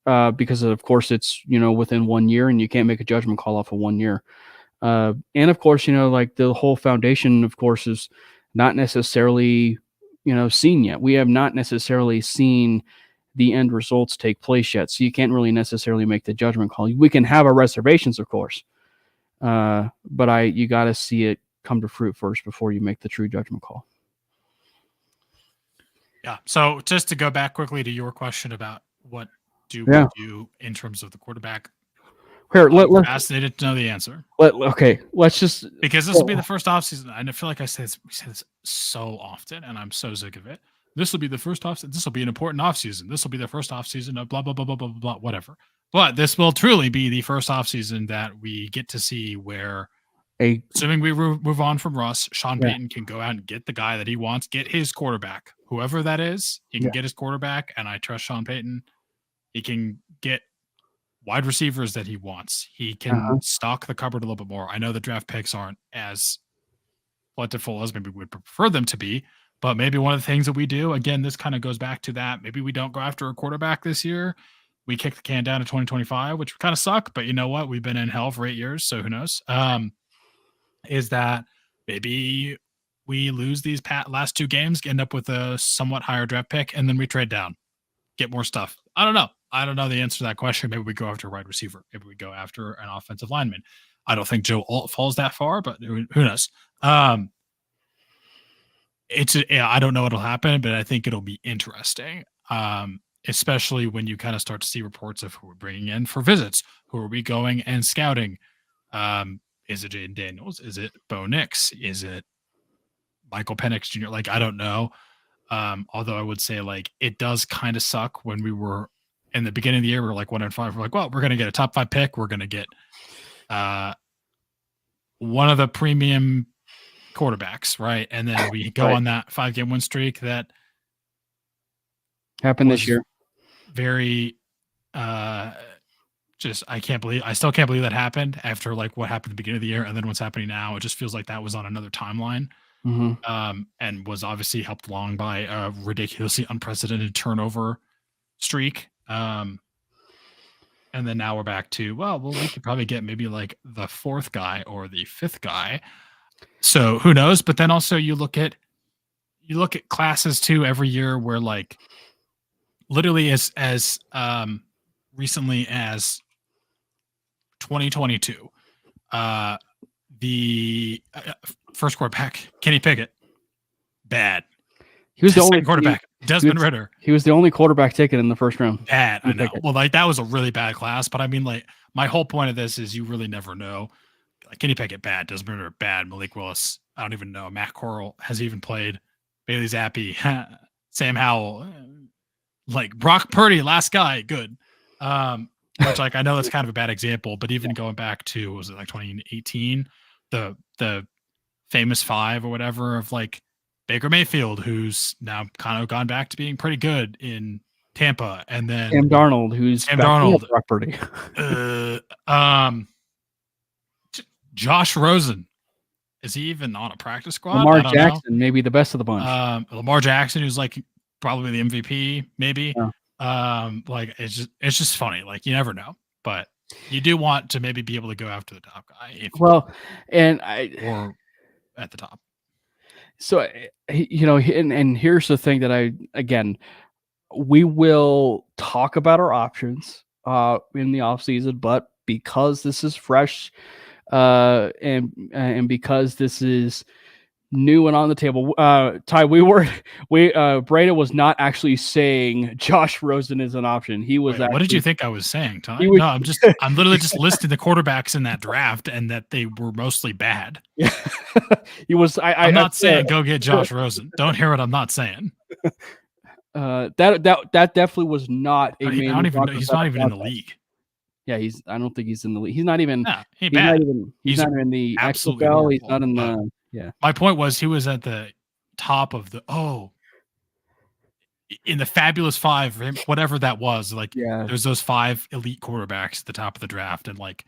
because, of course, it's, within 1 year, and you can't make a judgment call off of 1 year. And, of course, like the whole foundation, of course, is not necessarily, seen yet. We have not necessarily seen the end results take place yet. So you can't really necessarily make the judgment call. We can have our reservations, of course. But you got to see it come to fruit first before you make the true judgment call. Yeah. So just to go back quickly to your question about what we do in terms of the quarterback. Here, I'm fascinated to know the answer. Let's just, because this will be the first offseason. And I feel like we say this so often, and I'm so sick of it. This will be the first offseason. This will be an important offseason. This will be the first offseason of blah, blah, blah, blah, blah, blah, whatever. But this will truly be the first offseason that we get to see where, assuming we move on from Russ, Sean Payton can go out and get the guy that he wants, get his quarterback, whoever that is. He can get his quarterback, and I trust Sean Payton. He can get wide receivers that he wants. He can stock the cupboard a little bit more. I know the draft picks aren't as plentiful as maybe we'd prefer them to be, but maybe one of the things that we do, again, this kind of goes back to that. Maybe we don't go after a quarterback this year. We kick the can down to 2025, which kind of suck, but you know what? We've been in hell for 8 years, so who knows? Is that maybe we lose these last 2 games, end up with a somewhat higher draft pick, and then we trade down, get more stuff. I don't know. I don't know the answer to that question. Maybe we go after a wide receiver. Maybe we go after an offensive lineman. I don't think Joe Alt falls that far, but who knows? I don't know what'll happen, but I think it'll be interesting. Especially when you kind of start to see reports of who we're bringing in for visits. Who are we going and scouting? Is it Jaden Daniels? Is it Bo Nix? Is it Michael Penix Jr.? Like, I don't know. Although I would say, like, it does kind of suck when we were in the beginning of the year, we were like 1-5. We're like, well, we're going to get a top 5 pick. We're going to get one of the premium quarterbacks, right? And then we go on that 5-game win streak that happened this year. Very, I still can't believe that happened after like what happened at the beginning of the year, and then what's happening now. It just feels like that was on another timeline. And was obviously helped along by a ridiculously unprecedented turnover streak. And then now we're back to, we could probably get maybe like the 4th guy or the 5th guy. So who knows? But then also you look at classes too every year where, like, literally as recently as 2022, The first quarterback, Kenny Pickett, bad. He was the only quarterback. Desmond Ridder. He was the only quarterback taken in the first round. Bad, I know. Well, like that was a really bad class, but I mean, like my whole point of this is you really never know. Like Kenny Pickett, bad. Desmond Ridder, bad. Malik Willis, I don't even know. Matt Corral has even played. Bailey Zappi, Sam Howell, like Brock Purdy, last guy, good. Which like I know that's kind of a bad example, but even going back to was it like 2018, the famous five or whatever of like Baker Mayfield, who's now kind of gone back to being pretty good in Tampa, and then Sam Darnold, who's Sam Darnold, Brock Purdy. Josh Rosen, is he even on a practice squad? Lamar Jackson, maybe the best of the bunch. Lamar Jackson, who's like probably the MVP, maybe. Yeah. Like it's just funny. Like you never know, but you do want to maybe be able to go after the top guy. Or at the top. So, and here's the thing that we will talk about our options in the off season, but because this is fresh and because this is new and on the table, Ty, Brandon was not actually saying Josh Rosen is an option. He was. Wait, what did you think I was saying, Ty? I'm literally just listing the quarterbacks in that draft and that they were mostly bad. Yeah. He was. I'm not saying go get Josh Rosen. Don't hear what I'm not saying. That definitely was not a main. I don't even know. He's not even in the league. Yeah, I don't think he's in the league. He's not even. Nah, he's not even in the XFL. He's not in the. Yeah. My point was he was at the top of in the fabulous five, whatever that was. Like, there's those five elite quarterbacks at the top of the draft, and like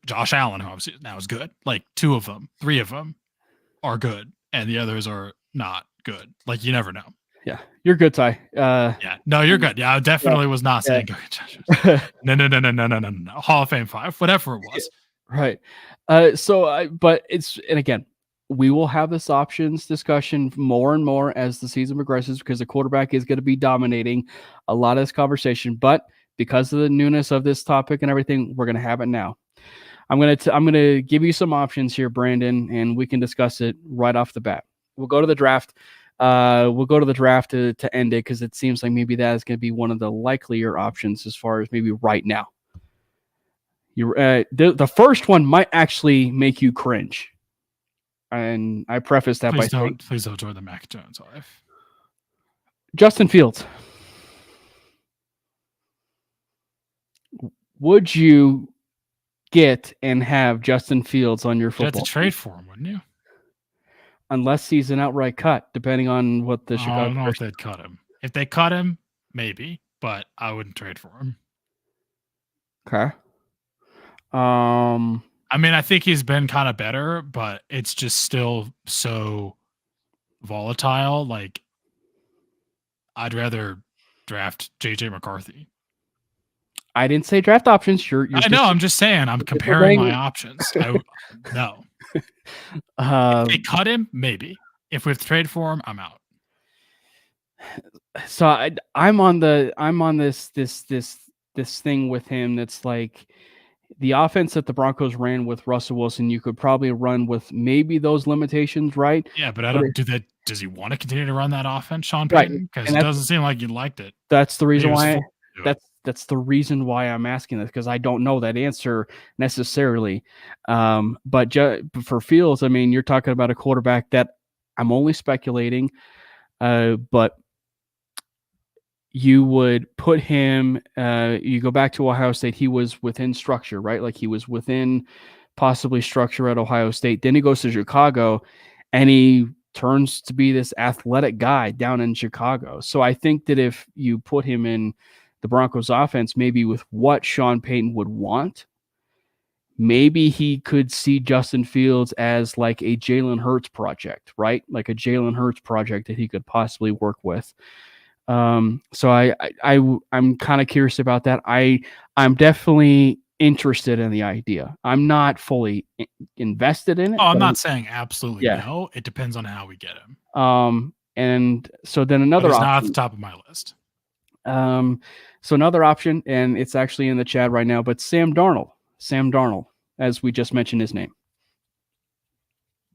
Josh Allen, who obviously now is good. Like three of them are good, and the others are not good. Like you never know. Yeah, you're good, Ty. No, you're good. Yeah, I definitely was not saying go get Josh. No. Hall of Fame five, whatever it was. Right. But again, we will have this options discussion more and more as the season progresses because the quarterback is going to be dominating a lot of this conversation. But because of the newness of this topic and everything, we're going to have it now. I'm going to give you some options here, Brandon, and we can discuss it right off the bat. We'll go to the draft. To end it because it seems like maybe that is going to be one of the likelier options as far as maybe right now. The first one might actually make you cringe, and I preface that please don't join the Mac Jones life. Justin Fields. Would you get and have Justin Fields on your football? You have to trade for him, wouldn't you? Unless he's an outright cut, depending on what the Chicago. I don't know if they'd cut him. If they cut him, maybe, but I wouldn't trade for him. Okay. I mean, I think he's been kind of better, but it's just still so volatile. Like, I'd rather draft JJ McCarthy. I didn't say draft options. I know. I'm just saying. I'm comparing my options. No. If they cut him, maybe. If we have to trade for him, I'm out. So I'm on this thing with him that's like the offense that the Broncos ran with Russell Wilson. You could probably run with maybe those limitations, right? Yeah, but I don't do that. Does he want to continue to run that offense, Sean Payton? Because it doesn't seem like you liked it. That's the reason why. That's the reason why I'm asking this because I don't know that answer necessarily. But for Fields, I mean, you're talking about a quarterback that I'm only speculating, but you would put him. You go back to Ohio State. He was within structure, right? Like he was within possibly structure at Ohio State. Then he goes to Chicago, and he turns to be this athletic guy down in Chicago. So I think that if you put him in the Broncos offense, maybe with what Sean Payton would want, maybe he could see Justin Fields as like a Jalen Hurts project, right? Like a Jalen Hurts project that he could possibly work with. So I'm kind of curious about that. I'm definitely interested in the idea. I'm not fully invested in it. Oh, I'm not saying absolutely no. It depends on how we get him. And so then another option, not at the top of my list. So another option, and it's actually in the chat right now, but Sam Darnold. as we just mentioned his name?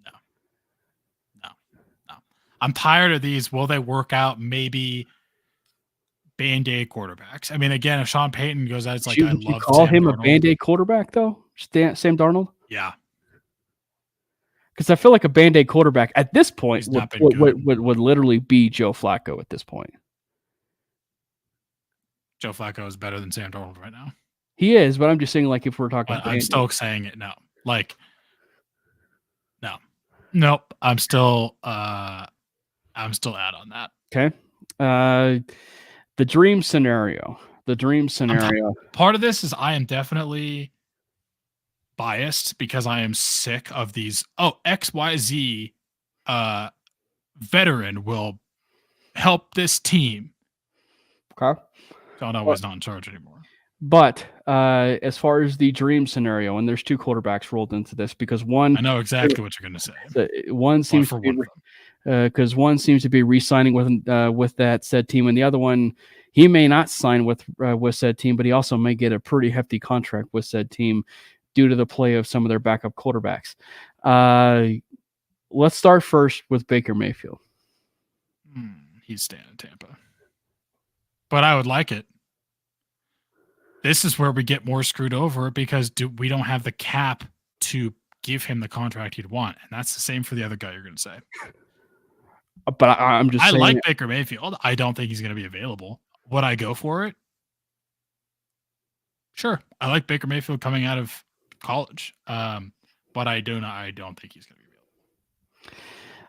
No. I'm tired of these. Will they work out? Maybe Band-Aid quarterbacks. I mean, again, if Sean Payton goes out, it's like, I Would you love call Sam him Darnold. a Band-Aid quarterback, though? Sam Darnold? Yeah. Because I feel like a Band-Aid quarterback at this point He's not been would literally be Joe Flacco at this point. Joe Flacco is better than Sam Darnold right now. He is, but I'm just saying, like, if we're talking But I'm still saying it no. Like, no. Nope. I'm still out on that. Okay. The dream scenario. Part of this is I am definitely biased because I am sick of these. XYZ veteran will help this team. Okay. John Elway's not in charge anymore. But as far as the dream scenario, and there's two quarterbacks rolled into this because one, I know exactly what you're going to say. One seems to be because one seems to be re-signing with that said team, and the other one he may not sign with said team, but he also may get a pretty hefty contract with said team due to the play of some of their backup quarterbacks. Let's start first with Baker Mayfield. He's staying in Tampa, but I would like it. This is where we get more screwed over because we don't have the cap to give him the contract he'd want. And that's the same for the other guy you're going to say. But I'm just saying. I like Baker Mayfield. I don't think he's going to be available. Would I go for it? Sure. I like Baker Mayfield coming out of college. But I don't think he's going to be available.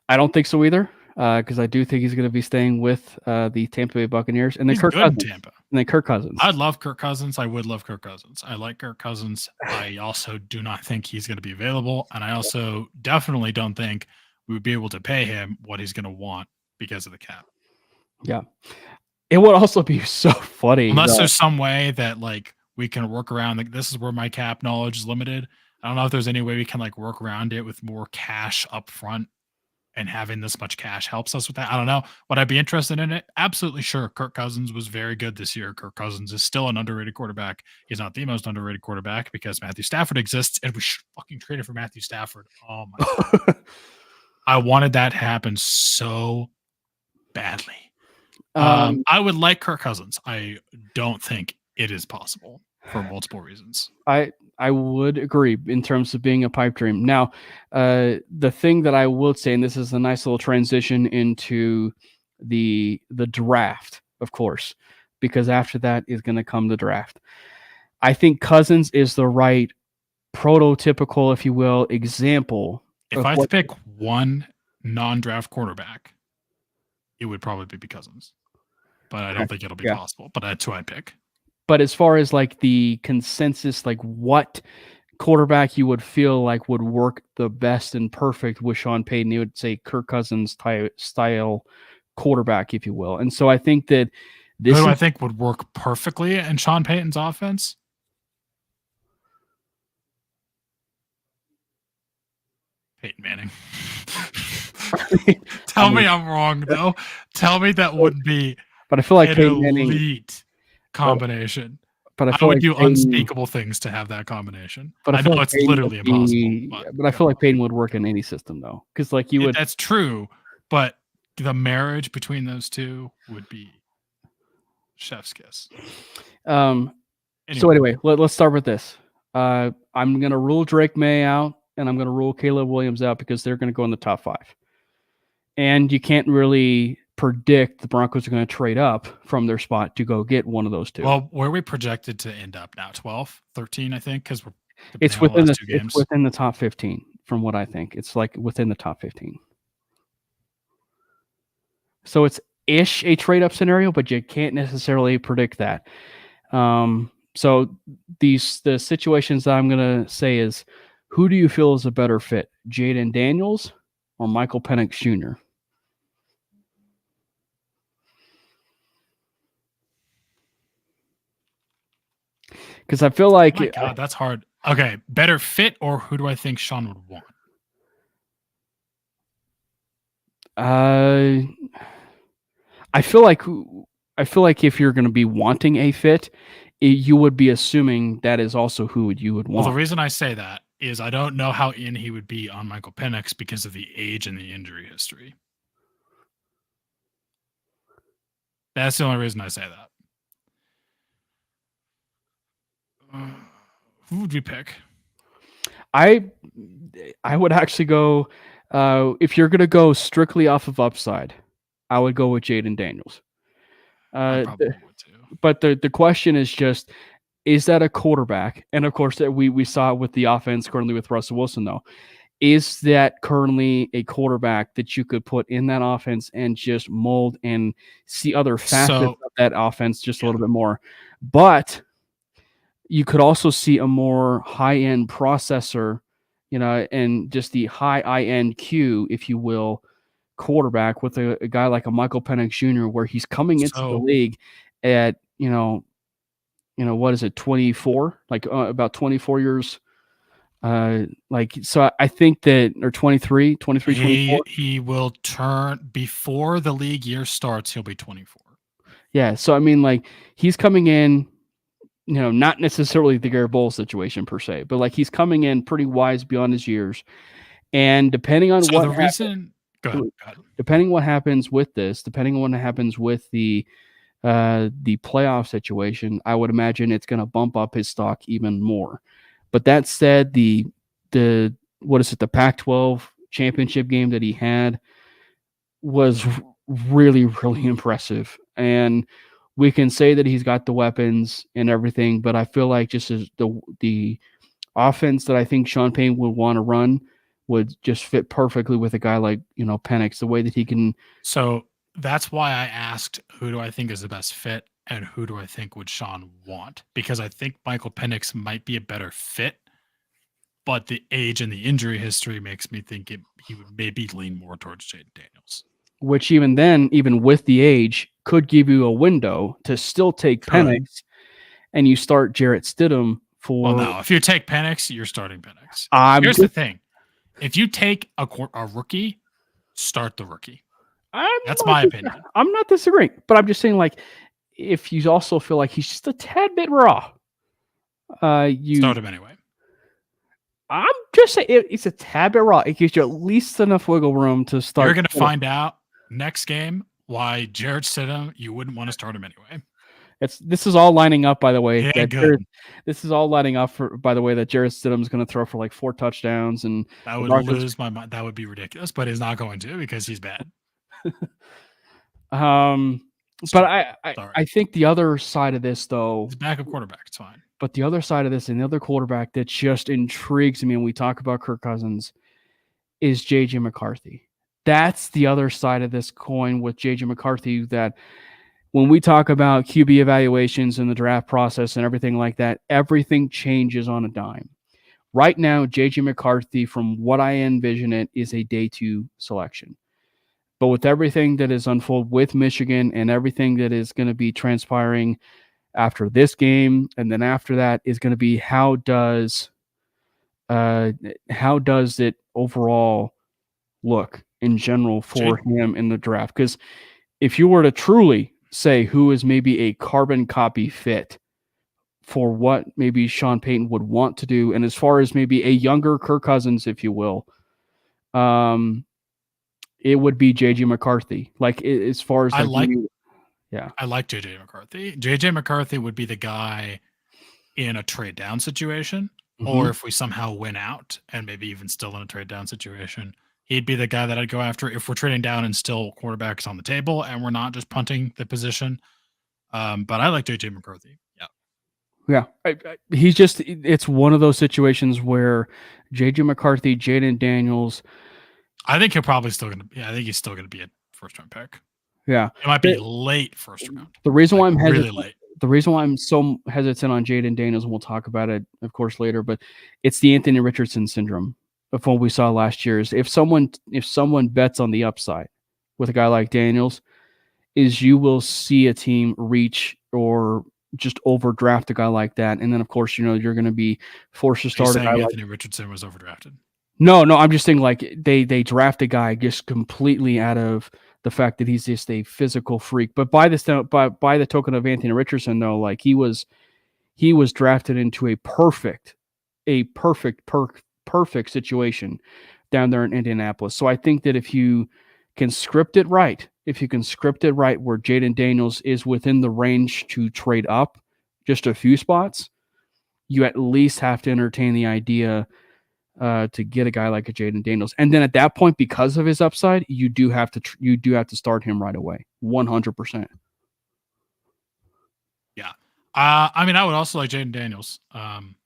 I don't think so either. Because I do think he's going to be staying with the Tampa Bay Buccaneers and then Kirk Cousins. Tampa. And then Kirk Cousins. I'd love Kirk Cousins. I would love Kirk Cousins. I like Kirk Cousins. I also do not think he's going to be available. And I also definitely don't think we would be able to pay him what he's going to want because of the cap. Yeah. It would also be so funny. Unless there's some way that like we can work around. Like, this is where my cap knowledge is limited. I don't know if there's any way we can like work around it with more cash up front. And having this much cash helps us with that. I don't know. Would I be interested in it? Absolutely sure. Kirk Cousins was very good this year. Kirk Cousins is still an underrated quarterback. He's not the most underrated quarterback because Matthew Stafford exists, and we should fucking trade it for Matthew Stafford. Oh my God. I wanted that to happen so badly. I would like Kirk Cousins. I don't think it is possible for multiple reasons. I would agree in terms of being a pipe dream. Now, the thing that I will say, and this is a nice little transition into the draft, of course, because after that is going to come the draft. I think Cousins is the right prototypical, if you will, example. If I had to pick one non-draft quarterback, it would probably be Cousins. But I don't think it'll be possible. But that's who I'd pick. But as far as like the consensus, like what quarterback you would feel like would work the best and perfect with Sean Payton, you would say Kirk Cousins style quarterback, if you will. And so I think that this who I think would work perfectly in Sean Payton's offense. Peyton Manning. Tell me I'm wrong though. Tell me that wouldn't be. But I feel like an Peyton Manning elite combination. But I would like do Peyton, unspeakable things to have that combination. But I know like it's literally impossible. But I feel like Peyton would work in any system though, because like you would. That's true, but the marriage between those two would be chef's kiss. So anyway, let's start with this. I'm gonna rule Drake May out, and I'm gonna rule Caleb Williams out because they're gonna go in the top 5. And you can't really predict the Broncos are going to trade up from their spot to go get one of those two. Well, where are we projected to end up now? 12, 13, I think, because it's within the top 15 from what I think. It's like within the top 15. So it's ish a trade up scenario, but you can't necessarily predict that. So the situations that I'm going to say is, who do you feel is a better fit, Jaden Daniels or Michael Penix Jr.? Because I feel like... Oh my God, that's hard. Okay, better fit, or who do I think Sean would want? I feel like if you're going to be wanting a fit, you would be assuming that is also who you would Well, want. the reason I say that is I don't know how in he would be on Michael Penix because of the age and the injury history. That's the only reason I say that. Who would you pick? I would actually go, if you're going to go strictly off of upside, I would go with Jaden Daniels. I probably would too. But the question is just, is that a quarterback? And of course, we saw it with the offense currently with Russell Wilson, though. Is that currently a quarterback that you could put in that offense and just mold and see other facets of that offense just a little bit more? But you could also see a more high-end processor, and just the high-end Q, if you will, quarterback with a guy like a Michael Penix Jr., where he's coming into the league at, what is it, 24? Like about 24 years. So I think that, or 23, 24. He will turn, before the league year starts, he'll be 24. Yeah. So, I mean, like, he's coming in, not necessarily the Garrett Bowles situation per se, but like he's coming in pretty wise beyond his years. And depending on go ahead. Depending what happens with this, depending on what happens with the playoff situation, I would imagine it's going to bump up his stock even more. But that said, the Pac-12 championship game that he had was really, really impressive. And we can say that he's got the weapons and everything, but I feel like just as the offense that I think Sean Payton would want to run would just fit perfectly with a guy like, Penix, the way that he can. So that's why I asked, who do I think is the best fit and who do I think would Sean want? Because I think Michael Penix might be a better fit, but the age and the injury history makes me think he would maybe lean more towards Jaden Daniels. Which even with the age, could give you a window to still take Penix, and you start Jarrett Stidham for. Well, no, if you take Penix, you're starting Penix. Here's the thing: if you take a rookie, start the rookie. That's my opinion. I'm not disagreeing, but I'm just saying, like, if you also feel like he's just a tad bit raw, you start him anyway. I'm just saying it's a tad bit raw. It gives you at least enough wiggle room to start. You're going to find out next game why Jarrett Stidham, you wouldn't want to start him anyway. This is all lining up, by the way. Yeah, good. This is all lining up by the way, that Jarrett Stidham is going to throw for like 4 touchdowns, and that would lose my mind. That would be ridiculous, but he's not going to because he's bad. But I think the other side of this, though, he's backup quarterback. It's fine. But the other side of this, and the other quarterback that just intrigues me when we talk about Kirk Cousins, is J.J. McCarthy. That's the other side of this coin with J.J. McCarthy, that when we talk about QB evaluations and the draft process and everything like that, everything changes on a dime. Right now, J.J. McCarthy, from what I envision it, is a day 2 selection. But with everything that is unfolded with Michigan and everything that is going to be transpiring after this game, and then after that is going to be how does it overall look in general for him in the draft? Because if you were to truly say who is maybe a carbon copy fit for what maybe Sean Payton would want to do, and as far as maybe a younger Kirk Cousins, if you will, it would be J.J. McCarthy. Like, as far as I like J.J. McCarthy. J.J. McCarthy would be the guy in a trade down situation, Mm-hmm. or if we somehow win out and maybe even still in a trade down situation, he'd be the guy that I'd go after if we're trading down and still quarterback's on the table and we're not just punting the position. But I like J.J. McCarthy. Yeah. He's just, it's one of those situations where J.J. McCarthy, Jaden Daniels. I think he'll probably still going to, I think he's still going to be a first round pick. Yeah. It might be late first round. The reason why I'm hesitant, really late. The reason why I'm so hesitant on Jaden Daniels, and we'll talk about it, of course, later, but it's the Anthony Richardson syndrome of what we saw last year. Is if someone bets on the upside with a guy like Daniels, is you will see a team reach or just overdraft a guy like that, and then of course you're going to be forced to start a guy Anthony Richardson was overdrafted. No, I'm just saying, like, they draft a guy just completely out of the fact that he's just a physical freak. But by the token of Anthony Richardson, though, like, he was he was drafted into a perfect situation down there in Indianapolis. So I think that if you can script it right, where Jaden Daniels is within the range to trade up just a few spots, you at least have to entertain the idea to get a guy like a Jaden Daniels. And then at that point, because of his upside, you do have to start him right away, 100%. Yeah. I mean, I would also like Jaden Daniels. I'm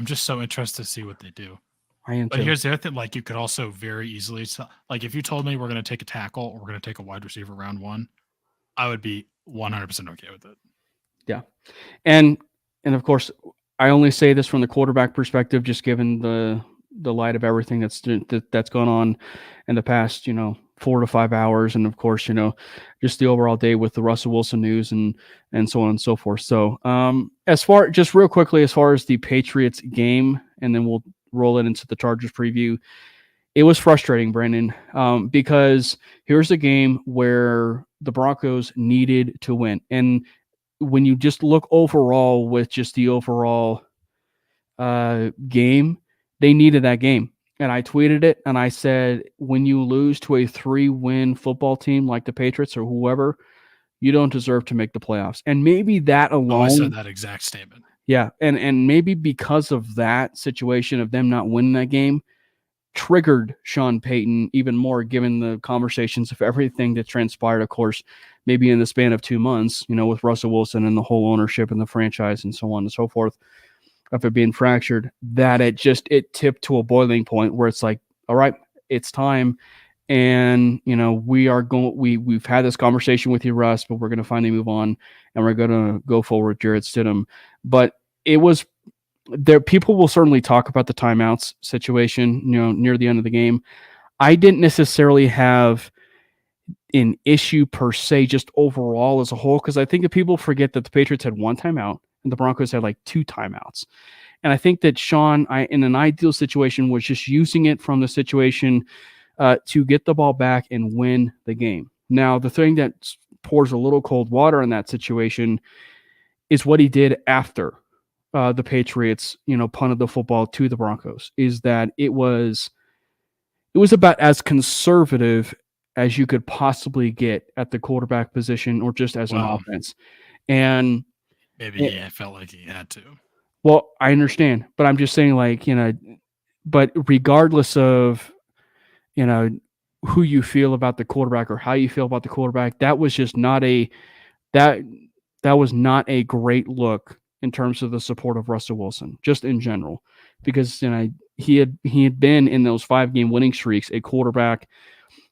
just so interested to see what they do. I am But too. here's the other thing: like, you could also very easily, like, if you told me we're going to take a tackle or we're going to take a wide receiver round 1, I would be 100% okay with it. Yeah, and of course, I only say this from the quarterback perspective, just given the light of everything that's gone on in the past, 4 to 5 hours, and of course, just the overall day with the Russell Wilson news and so on and so forth. So, just real quickly, as far as the Patriots game, and then we'll roll it into the Chargers preview. It was frustrating, Brandon, because here's a game where the Broncos needed to win, and when you just look overall with just the overall game, they needed that game. And I tweeted it and I said, when you lose to a 3-win football team like the Patriots or whoever, you don't deserve to make the playoffs. And maybe that alone. I said that exact statement. Yeah. And maybe because of that situation of them not winning that game triggered Sean Payton even more, given the conversations of everything that transpired, of course, maybe in the span of 2 months, with Russell Wilson and the whole ownership and the franchise and so on and so forth, of it being fractured, that it tipped to a boiling point where it's like, all right, it's time. And, we've had this conversation with you, Russ, but we're going to finally move on and we're going to go forward with Jarrett Stidham. But it was there. People will certainly talk about the timeouts situation, near the end of the game. I didn't necessarily have an issue per se, just overall as a whole, because I think that people forget that the Patriots had 1 timeout and the Broncos had like 2 timeouts. And I think that Sean, in an ideal situation, was just using it from the situation to get the ball back and win the game. Now, the thing that pours a little cold water in that situation is what he did after the Patriots, punted the football to the Broncos, is that it was about as conservative as you could possibly get at the quarterback position or just as an offense. And maybe I felt like he had to. Well, I understand, but I'm just saying, but regardless of, who you feel about the quarterback or how you feel about the quarterback, that was just not that was not a great look in terms of the support of Russell Wilson, just in general, because, he had been in those 5-game winning streaks, a quarterback,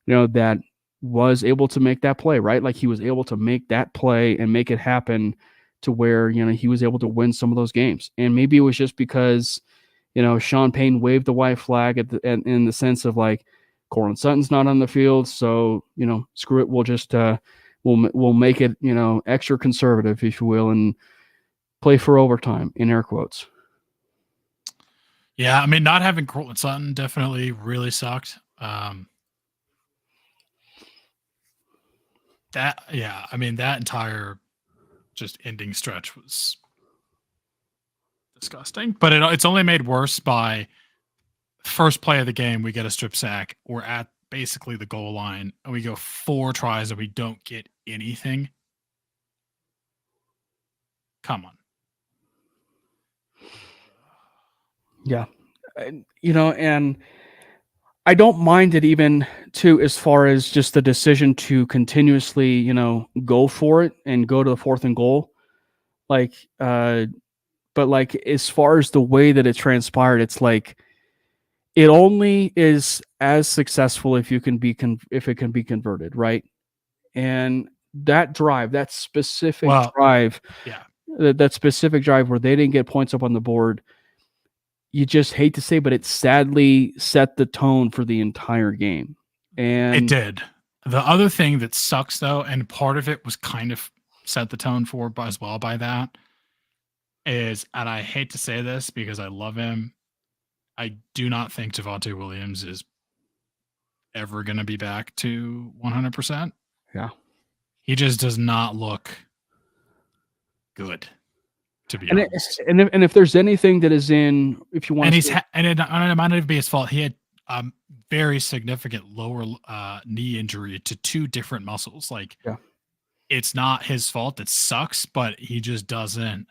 that was able to make that play, right? Like, he was able to make that play and make it happen to where, he was able to win some of those games. And maybe it was just because, Sean Payton waved the white flag in the sense of like, Courtland Sutton's not on the field, so, screw it. We'll just, we'll make it, extra conservative, if you will, and play for overtime, in air quotes. Yeah. I mean, not having Courtland Sutton definitely really sucked. That entire just ending stretch was disgusting, but it's only made worse by first play of the game. We get a strip sack. We're at basically the goal line and we go 4 tries and we don't get anything. Come on. Yeah. And I don't mind it even too, as far as just the decision to continuously, go for it and go to the 4th and goal. But like, as far as the way that it transpired, it's like, it only is as successful if it can be converted, right? And that drive, that specific drive where they didn't get points up on the board, you just hate to say, but it sadly set the tone for the entire game. And it did. The other thing that sucks, though, and part of it was kind of set the tone for as well by that, is, and I hate to say this because I love him, I do not think Javonte Williams is ever going to be back to 100%. Yeah. He just does not look good, to be And honest. and if there's anything that is in, if you want, And it might not even be his fault. He had very significant lower knee injury to two different muscles. Like, yeah. it's not his fault. It sucks, but he just doesn't.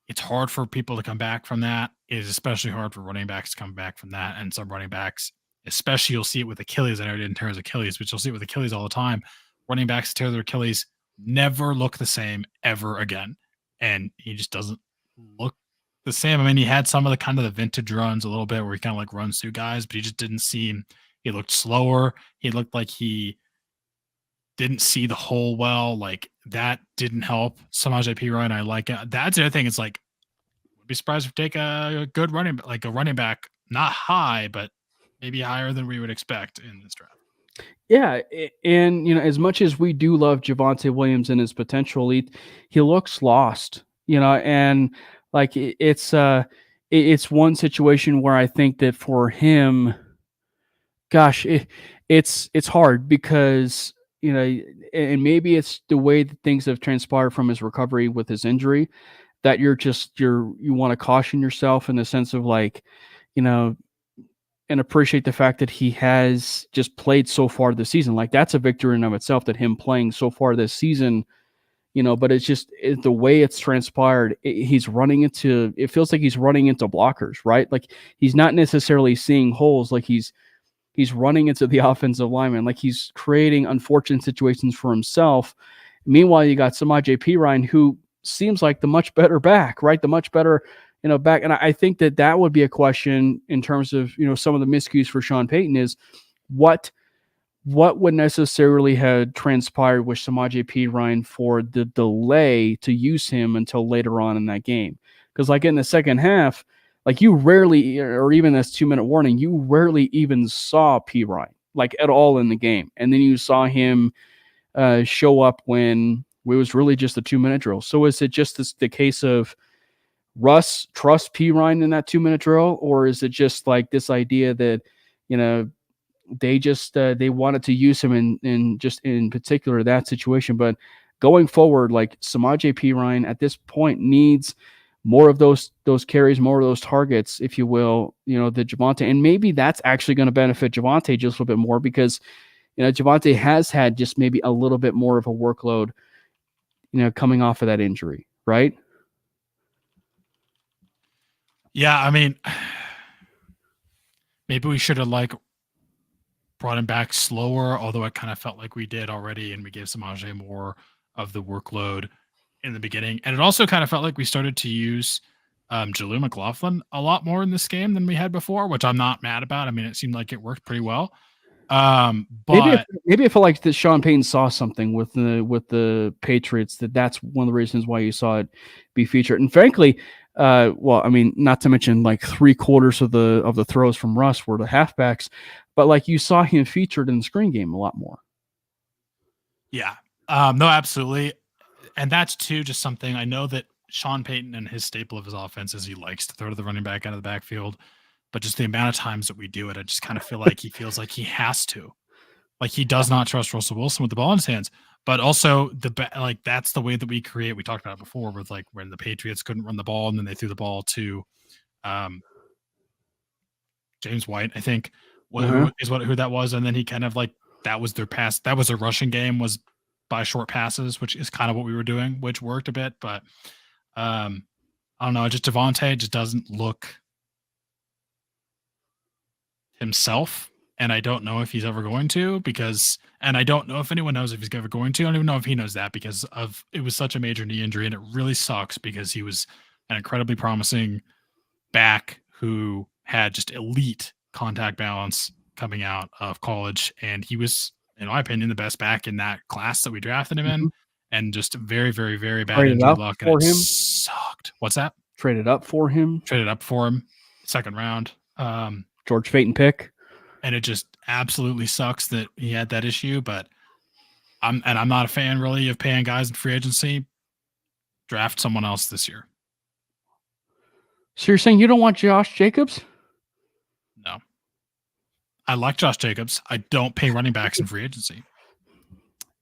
It's hard for people to come back from that. It is especially hard for running backs to come back from that. And some running backs, especially, you'll see it with Achilles. I know he didn't tear his Achilles, but you'll see it with Achilles all the time. Running backs tear their Achilles, never look the same ever again. And he just doesn't look the same. I mean, he had some of the kind of the vintage runs a little bit where he kind of like runs through guys, but he just didn't seem, he looked slower. He looked like he didn't see the hole well. Like, that didn't help Samaje Perine. I like it. That's the other thing. It's like, would be surprised if we take a good running back, not high, but maybe higher than we would expect in this draft. Yeah, and as much as we do love Javonte Williams and his potential, he looks lost. And like it's one situation where I think that for him, gosh, it's hard because and maybe it's the way that things have transpired from his recovery with his injury that you want to caution yourself in the sense of like, and appreciate the fact that he has just played so far this season. Like, that's a victory in and of itself, that him playing so far this season, but it's just the way it's transpired. It feels like he's running into blockers, right? Like, he's not necessarily seeing holes. Like, he's running into the offensive lineman. Like, he's creating unfortunate situations for himself. Meanwhile, you got Samaje Perine, who seems like the much better back, right? The much better, back. And I think that would be a question in terms of, some of the miscues for Sean Payton is what would necessarily have transpired with Samaje Perine for the delay to use him until later on in that game. Because like in the second half, like you rarely, or even this 2-minute warning, you rarely even saw Perine like at all in the game. And then you saw him show up when it was really just a 2-minute drill. So is it just the case of Russ trust Perine in that 2-minute drill, or is it just like this idea that, they just they wanted to use him in just in particular that situation? But going forward, like Samaje Perine at this point needs more of those carries, more of those targets, if you will, the Javonte, and maybe that's actually going to benefit Javonte just a little bit more because, Javonte has had just maybe a little bit more of a workload, coming off of that injury, right? Yeah, I mean, maybe we should have brought him back slower, although I kind of felt like we did already, and we gave Samaje more of the workload in the beginning. And it also kind of felt like we started to use Jaleel McLaughlin a lot more in this game than we had before, which I'm not mad about. I mean, it seemed like it worked pretty well. But maybe I feel like that Sean Payton saw something with the Patriots that's one of the reasons why you saw it be featured. And frankly, well, I mean, not to mention like 3/4 of the throws from Russ were to halfbacks, but like you saw him featured in the screen game a lot more. Yeah, no, absolutely. And that's too just something I know that Sean Payton and his staple of his offense is he likes to throw to the running back out of the backfield. But just the amount of times that we do it, I just kind of feel like he feels like he has to. Like, he does not trust Russell Wilson with the ball in his hands. But also, that's the way that we create. We talked about it before with like when the Patriots couldn't run the ball and then they threw the ball to James White, I think, who that was. And then he kind of that was their pass. That was their rushing game, was by short passes, which is kind of what we were doing, which worked a bit. But I don't know. Just Javonte just doesn't look himself, and I don't know if he's ever going to, and I don't know if anyone knows if he's ever going to. I don't even know if he knows that because it was such a major knee injury, and it really sucks because he was an incredibly promising back who had just elite contact balance coming out of college, and he was, in my opinion, the best back in that class that we drafted him in, and just very, very, very bad injury luck, and it sucked. What's that? Traded up for him, second round. George Payton pick. And it just absolutely sucks that he had that issue, but I'm not a fan really of paying guys in free agency. Draft someone else this year. So you're saying you don't want Josh Jacobs? No. I like Josh Jacobs. I don't pay running backs in free agency.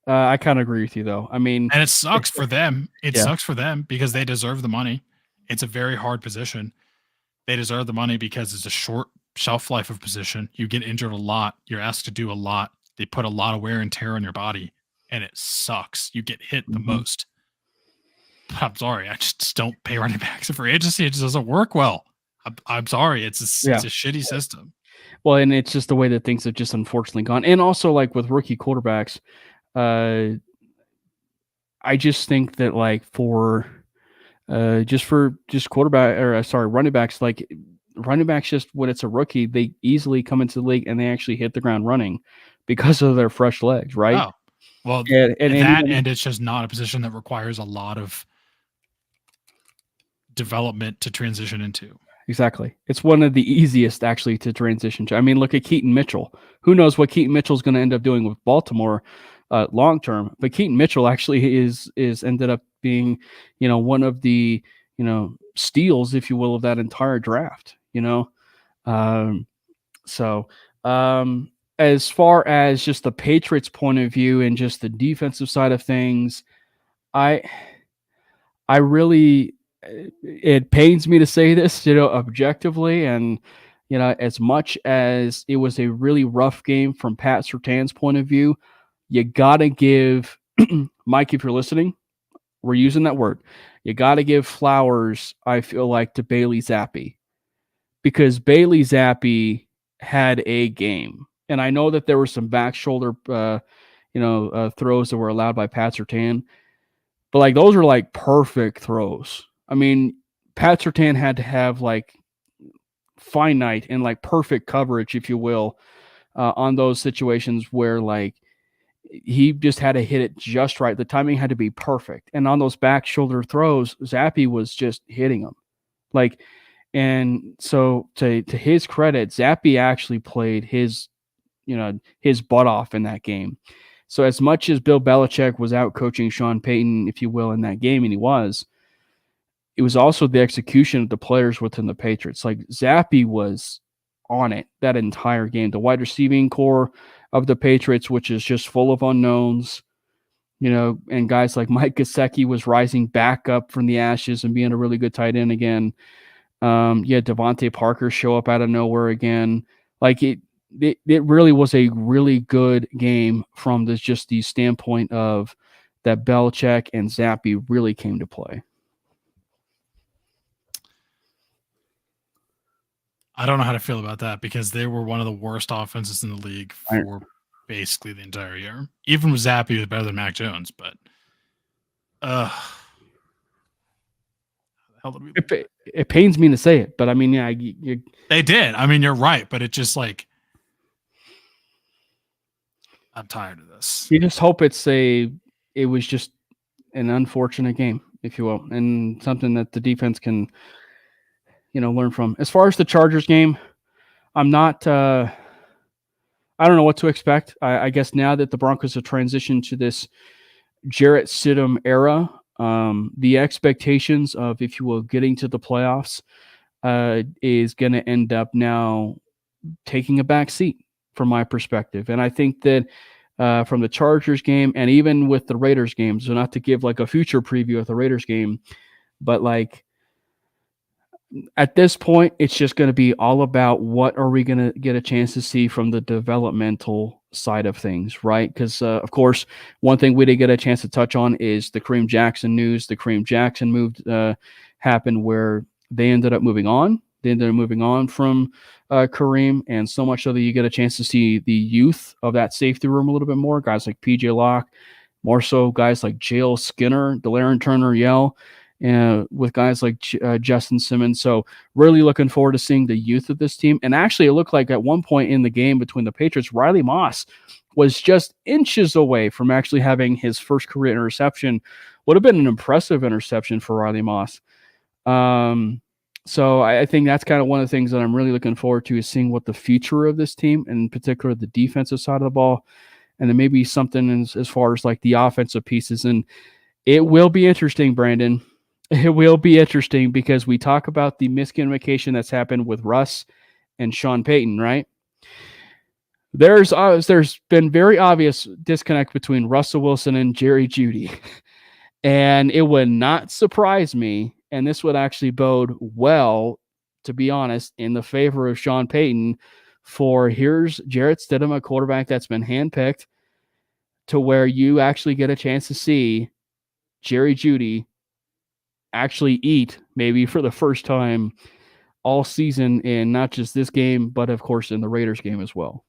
I kind of agree with you, though. I mean, And it sucks for them. It Yeah. sucks for them because they deserve the money. It's a very hard position. They deserve the money because it's a short shelf life of position. You get injured a lot. You're asked to do a lot. They put a lot of wear and tear on your body, and it sucks. You get hit the Mhm. most. But I'm sorry. I just don't pay running backs in free agency. It just doesn't work well. I'm sorry. It's a shitty system. Well, and it's just the way that things have just unfortunately gone. And also, like with rookie quarterbacks, I just think that like for quarterback or running backs, like running backs, just when it's a rookie, they easily come into the league and they actually hit the ground running because of their fresh legs, right? Oh, well, And it's just not a position that requires a lot of development to transition into. Exactly. It's one of the easiest actually to transition to. I mean, look at Keaton Mitchell. Who knows what Keaton Mitchell's going to end up doing with Baltimore long term? But Keaton Mitchell actually is ended up being, one of the, steals, if you will, of that entire draft. As far as just the Patriots' point of view and just the defensive side of things, I really, it pains me to say this, objectively, and as much as it was a really rough game from Pat Surtain's point of view, you gotta give Mike, if you're listening, we're using that word. You gotta give flowers, I feel like, to Bailey Zappi, because Bailey Zappi had a game, and I know that there were some back shoulder, throws that were allowed by Pat Surtain. But like those are like perfect throws. I mean, Pat Surtain had to have like finite and like perfect coverage, if you will, on those situations where like he just had to hit it just right. The timing had to be perfect. And on those back shoulder throws, Zappi was just hitting them. Like, and so to his credit, Zappi actually played his butt off in that game. So as much as Bill Belichick was out coaching Sean Payton, if you will, in that game, and it was also the execution of the players within the Patriots. Like Zappi was on it that entire game. The wide receiving core of the Patriots, which is just full of unknowns, and guys like Mike Gesicki was rising back up from the ashes and being a really good tight end again. Devontae Parker show up out of nowhere again. Like it really was a really good game from the standpoint of that Belichick and Zappi really came to play. I don't know how to feel about that because they were one of the worst offenses in the league for basically the entire year. Even with Zappi, was better than Mac Jones, but it pains me to say it, but I mean, yeah, they did. I mean, you're right, but it just like I'm tired of this. You just hope it was just an unfortunate game, if you will, and something that the defense can, learn from. As far as the Chargers game, I'm not. I don't know what to expect. I guess now that the Broncos have transitioned to this Jarrett Stidham era, the expectations of, if you will, getting to the playoffs is going to end up now taking a back seat from my perspective. And I think that from the Chargers game and even with the Raiders game, so not to give like a future preview of the Raiders game, but like at this point, it's just going to be all about what are we going to get a chance to see from the developmental side of things, right? Because, of course, one thing we didn't get a chance to touch on is the Kareem Jackson news. The Kareem Jackson move happened where they ended up moving on. They ended up moving on from Kareem, and so much so that you get a chance to see the youth of that safety room a little bit more. Guys like P.J. Locke, more so guys like J.L. Skinner, Delaren Turner-Yell, with guys like Justin Simmons. So really looking forward to seeing the youth of this team. And actually, it looked like at one point in the game between the Patriots, Riley Moss was just inches away from actually having his first career interception. Would have been an impressive interception for Riley Moss. So I think that's kind of one of the things that I'm really looking forward to is seeing what the future of this team, and in particular the defensive side of the ball, and then maybe something as far as like the offensive pieces. And it will be interesting, Brandon. It will be interesting because we talk about the miscommunication that's happened with Russ and Sean Payton, right? There's been very obvious disconnect between Russell Wilson and Jerry Jeudy. And it would not surprise me, and this would actually bode well, to be honest, in the favor of Sean Payton, for here's Jarrett Stidham, a quarterback that's been handpicked, to where you actually get a chance to see Jerry Jeudy actually eat, maybe for the first time all season, in not just this game, but of course in the Raiders game as well.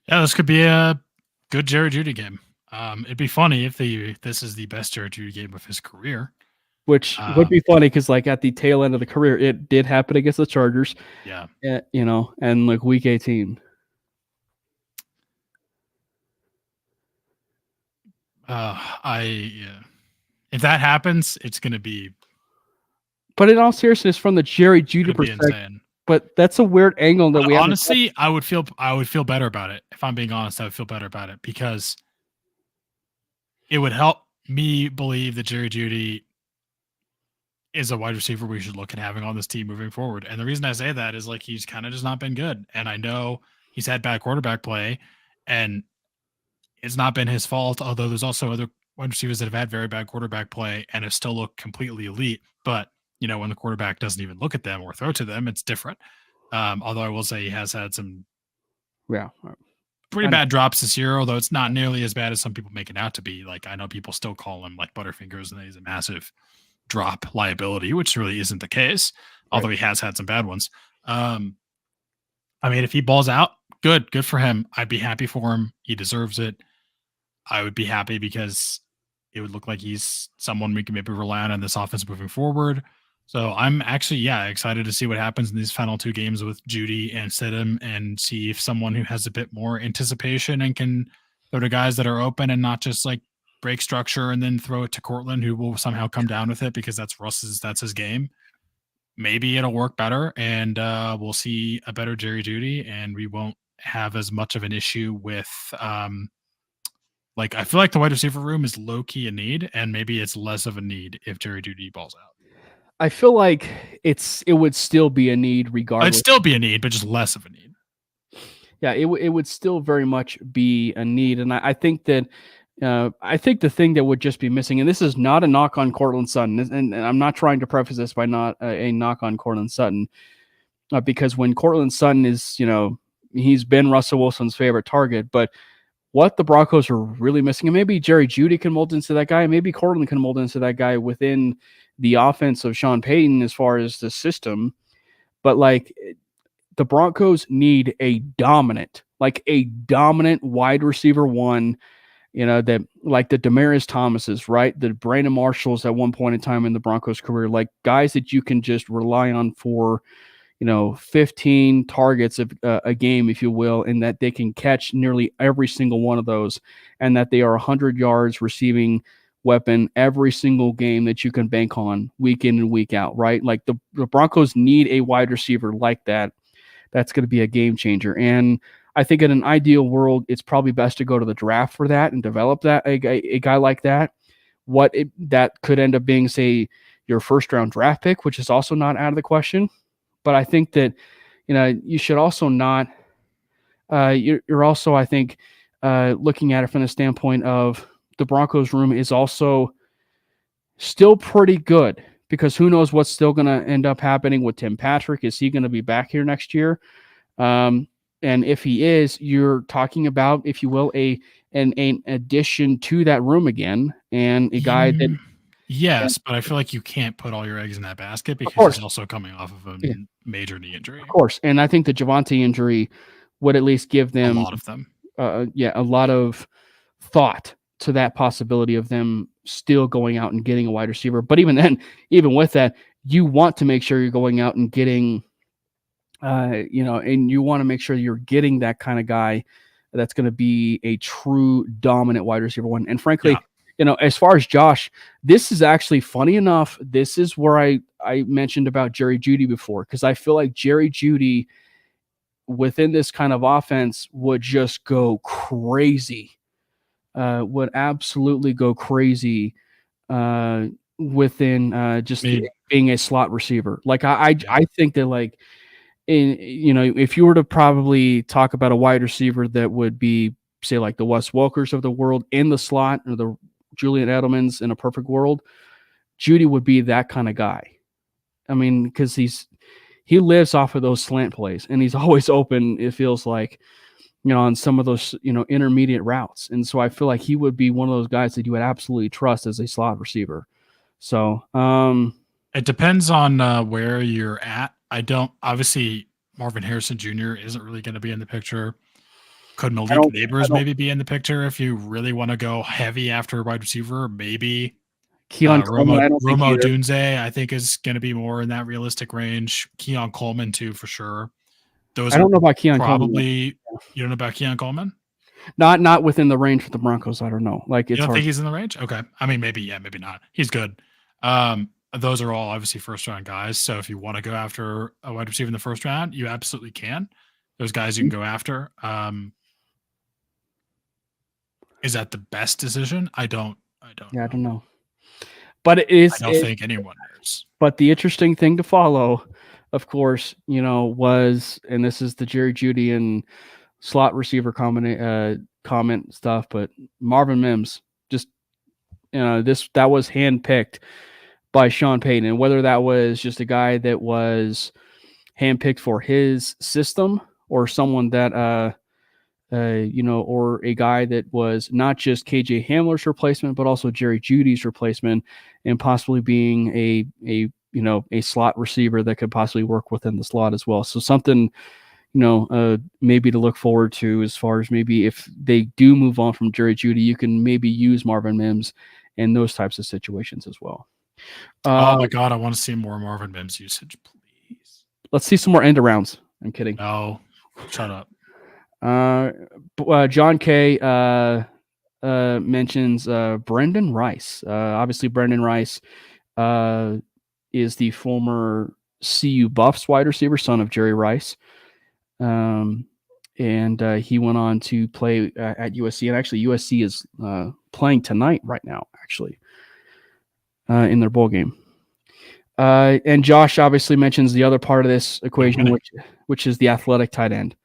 Yeah, this could be a good Jerry Jeudy game. It'd be funny if this is the best Jerry Jeudy game of his career. Which would be funny because, like, at the tail end of the career, it did happen against the Chargers. Yeah. And like week 18. If that happens, it's going to be. But in all seriousness, from the Jerry Jeudy perspective, insane. But that's a weird angle that we honestly, I would feel better about it. If I'm being honest, I would feel better about it because it would help me believe that Jerry Jeudy is a wide receiver we should look at having on this team moving forward. And the reason I say that is, like, he's kind of just not been good. And I know he's had bad quarterback play, and it's not been his fault, although there's also other wide receivers that have had very bad quarterback play and have still looked completely elite. But, when the quarterback doesn't even look at them or throw to them, it's different. Although I will say he has had some pretty bad drops this year, although it's not nearly as bad as some people make it out to be. Like, I know people still call him like Butterfingers and he's a massive drop liability, which really isn't the case, although he has had some bad ones. I mean, if he balls out, good for him. I'd be happy for him. He deserves it. I would be happy because it would look like he's someone we can maybe rely on in this offense moving forward. So I'm actually, excited to see what happens in these final two games with Jeudy and Stidham, and see if someone who has a bit more anticipation and can throw to guys that are open and not just like break structure and then throw it to Cortland, who will somehow come down with it because that's his game. Maybe it'll work better, and we'll see a better Jerry Jeudy, and we won't have as much of an issue with I feel like the wide receiver room is low key a need, and maybe it's less of a need if Jerry Jeudy balls out. I feel like it would still be a need regardless. It'd still be a need, but just less of a need. Yeah, it would still very much be a need, and I think that the thing that would just be missing, and this is not a knock on Courtland Sutton, and I'm not trying to preface this by not a knock on Courtland Sutton, because when Courtland Sutton is, he's been Russell Wilson's favorite target, but what the Broncos are really missing, and maybe Jerry Jeudy can mold into that guy, maybe Courtland can mold into that guy within the offense of Sean Payton as far as the system, but like the Broncos need a dominant wide receiver one, that like the Demaryius Thomases, right? The Brandon Marshalls at one point in time in the Broncos career, like guys that you can just rely on for, 15 targets of a game, if you will, and that they can catch nearly every single one of those, and that they are 100 yards receiving weapon every single game that you can bank on week in and week out, right? Like the Broncos need a wide receiver like that. That's going to be a game changer. And I think in an ideal world, it's probably best to go to the draft for that and develop that a guy like that. That could end up being, say, your first round draft pick, which is also not out of the question. But I think that, you should also not, you're also, I think, looking at it from the standpoint of the Broncos room is also still pretty good, because who knows what's still going to end up happening with Tim Patrick. Is he going to be back here next year? And if he is, you're talking about, if you will, an addition to that room again, and a guy that. Yes, but I feel like you can't put all your eggs in that basket because he's also coming off of a major knee injury. Of course, and I think the Javonte injury would at least give them a lot of them. A lot of thought to that possibility of them still going out and getting a wide receiver. But even then, even with that, you want to make sure you're going out and getting, and you want to make sure you're getting that kind of guy that's going to be a true dominant wide receiver one. And frankly, as far as Josh, this is actually funny enough. This is where I mentioned about Jerry Jeudy before, because I feel like Jerry Jeudy within this kind of offense would just go crazy. Would absolutely go crazy within just being a slot receiver. Like I think that, like, if you were to probably talk about a wide receiver that would be, say, like the Wes Welkers of the world in the slot, or the Julian Edelmans in a perfect world, Jeudy would be that kind of guy. I mean, because he lives off of those slant plays, and he's always open, it feels like, on some of those, intermediate routes. And so I feel like he would be one of those guys that you would absolutely trust as a slot receiver. So it depends on where you're at. Obviously Marvin Harrison Jr. isn't really going to be in the picture. Could Malik Neighbors maybe be in the picture if you really want to go heavy after a wide receiver? Maybe. Romo Dunze, I think, is going to be more in that realistic range. Keon Coleman too, for sure. I don't know about Keon Coleman. You don't know about Keon Coleman? Not within the range for the Broncos. I don't know. Like, you don't think he's in the range? Okay. I mean, maybe not. He's good. Those are all obviously first round guys. So if you want to go after a wide receiver in the first round, you absolutely can. Those guys you can go after. Is that the best decision? I don't know. But it is. I don't think anyone knows. But the interesting thing to follow, of course, was, and this is the Jerry Jeudy and slot receiver comment stuff, but Marvin Mims, just that was handpicked by Sean Payton, and whether that was just a guy that was handpicked for his system, or someone that or a guy that was not just KJ Hamler's replacement, but also Jerry Jeudy's replacement, and possibly being a slot receiver that could possibly work within the slot as well. So something, maybe to look forward to, as far as maybe if they do move on from Jerry Jeudy, you can maybe use Marvin Mims in those types of situations as well. Oh my God, I want to see more Marvin Mims usage, please. Let's see some more end arounds. I'm kidding. No, shut up. John K mentions Brendan Rice. Obviously, Brendan Rice is the former CU Buffs wide receiver, son of Jerry Rice. And he went on to play at USC. And actually, USC is playing tonight right now, actually, in their bowl game. And Josh obviously mentions the other part of this equation, which is the athletic tight end.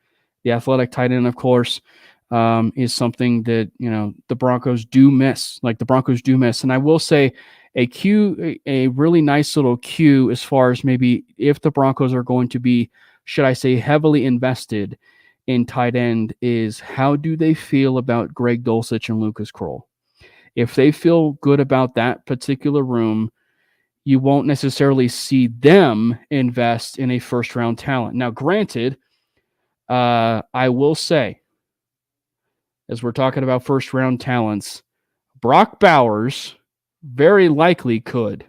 The athletic tight end, of course, is something that, the Broncos do miss. And I will say a really nice little cue as far as maybe if the Broncos are going to be, should I say, heavily invested in tight end, is how do they feel about Greg Dulcich and Lucas Kroll? If they feel good about that particular room, you won't necessarily see them invest in a first-round talent. Now, granted, I will say, as we're talking about first-round talents, Brock Bowers very likely could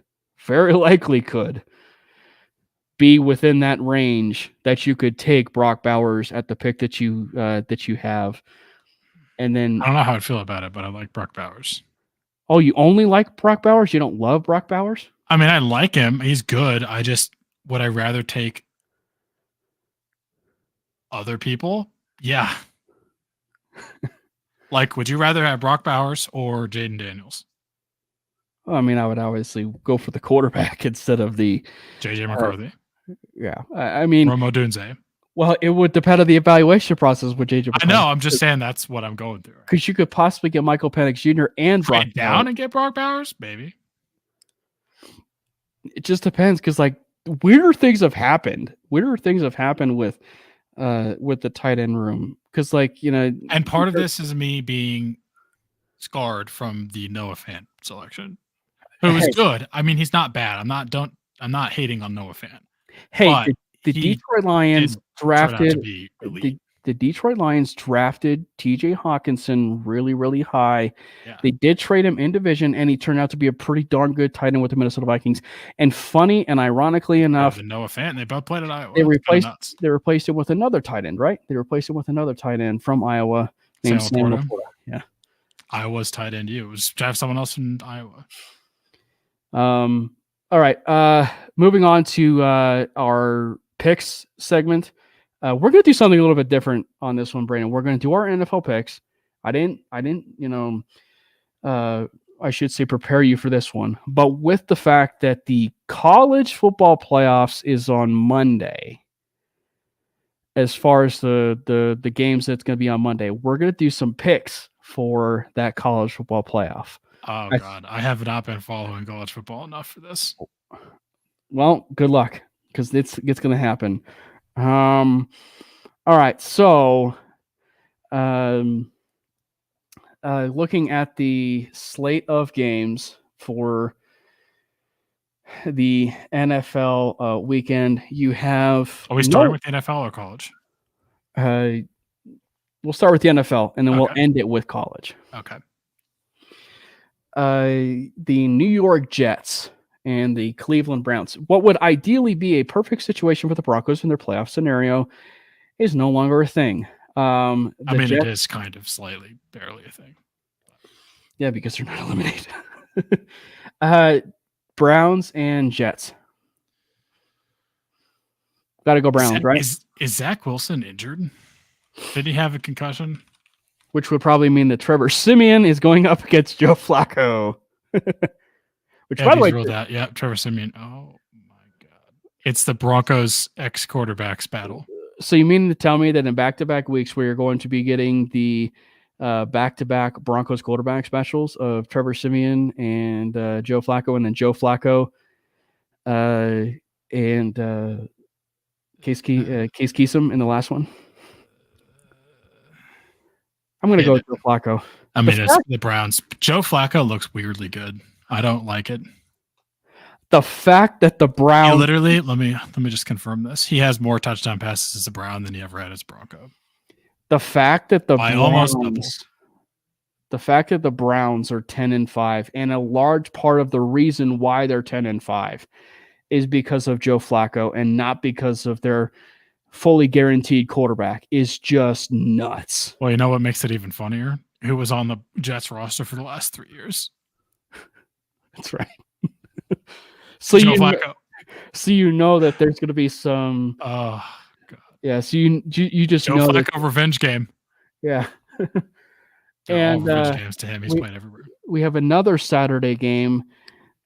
be within that range that you could take Brock Bowers at the pick that you have. And then I don't know how I feel about it, but I like Brock Bowers. Oh, you only like Brock Bowers? You don't love Brock Bowers? I mean, I like him. He's good. Would I rather take other people? Yeah. Like, would you rather have Brock Bowers or Jaden Daniels? Well, I mean, I would obviously go for the quarterback instead of the JJ McCarthy. Yeah. I mean, Romo Dunze. Well, it would depend on the evaluation process with JJ McCarthy. I know. I'm just saying that's what I'm going through. Because you could possibly get Michael Penix Jr. and Brock Bowers. Down and get Brock Bowers? Maybe. It just depends, because weirder things have happened. With the tight end room, because and part of this is me being scarred from the Noah Fant selection, who was good. I mean, he's not bad. I'm not hating on Noah Fant. Hey, the Detroit Lions drafted the Detroit Lions drafted TJ Hawkinson really, really high. Yeah. They did trade him in division, and he turned out to be a pretty darn good tight end with the Minnesota Vikings. And funny and ironically enough, Noah Fant, they both played at Iowa. They replaced him with another tight end, right? They replaced him with another tight end from Iowa named Sam Laporta. Yeah. Iowa's tight end. It was to have someone else in Iowa. All right. Moving on to our picks segment. We're going to do something a little bit different on this one, Brandon. We're going to do our NFL picks. I didn't, I should say prepare you for this one, but with the fact that the college football playoffs is on Monday, as far as the games that's going to be on Monday. We're going to do some picks for that college football playoff. Oh God, I have not been following college football enough for this. Well, good luck, because it's going to happen. All right, so looking at the slate of games for the NFL weekend, you have. Are we starting with the NFL or college? We'll start with the NFL, and then we'll Okay. end it with college. Okay. The New York Jets and the Cleveland Browns. What would ideally be a perfect situation for the Broncos in their playoff scenario is no longer a thing. It is kind of slightly, barely a thing. Yeah, because they're not eliminated. Browns and Jets. Got to go Browns, right? Is Zach Wilson injured? Did he have a concussion? Which would probably mean that Trevor Siemian is going up against Joe Flacco. Which, by the way, ruled out. Yeah, Trevor Siemian. Oh my God! It's the Broncos ex-quarterbacks battle. So you mean to tell me that in back-to-back weeks we are going to be getting the back-to-back Broncos quarterback specials of Trevor Siemian and Joe Flacco, and then Joe Flacco and Case Keesum in the last one? I'm going to go with Joe Flacco. It's the Browns. Joe Flacco looks weirdly good. I don't like it. The fact that the Browns literally, let me just confirm this. He has more touchdown passes as a Brown than he ever had as Bronco. The fact that the Browns, almost double. The fact that the Browns are 10-5, and a large part of the reason why they're 10-5 is because of Joe Flacco and not because of their fully guaranteed quarterback, is just nuts. Well, you know what makes it even funnier? Who was on the Jets roster for the last 3 years? That's right. So Joe Flacco. So you know that there's going to be some. Oh God. Yeah. So you just Joe know Flacco that, revenge game. Yeah. And revenge games to him. He's playing everywhere. We have another Saturday game.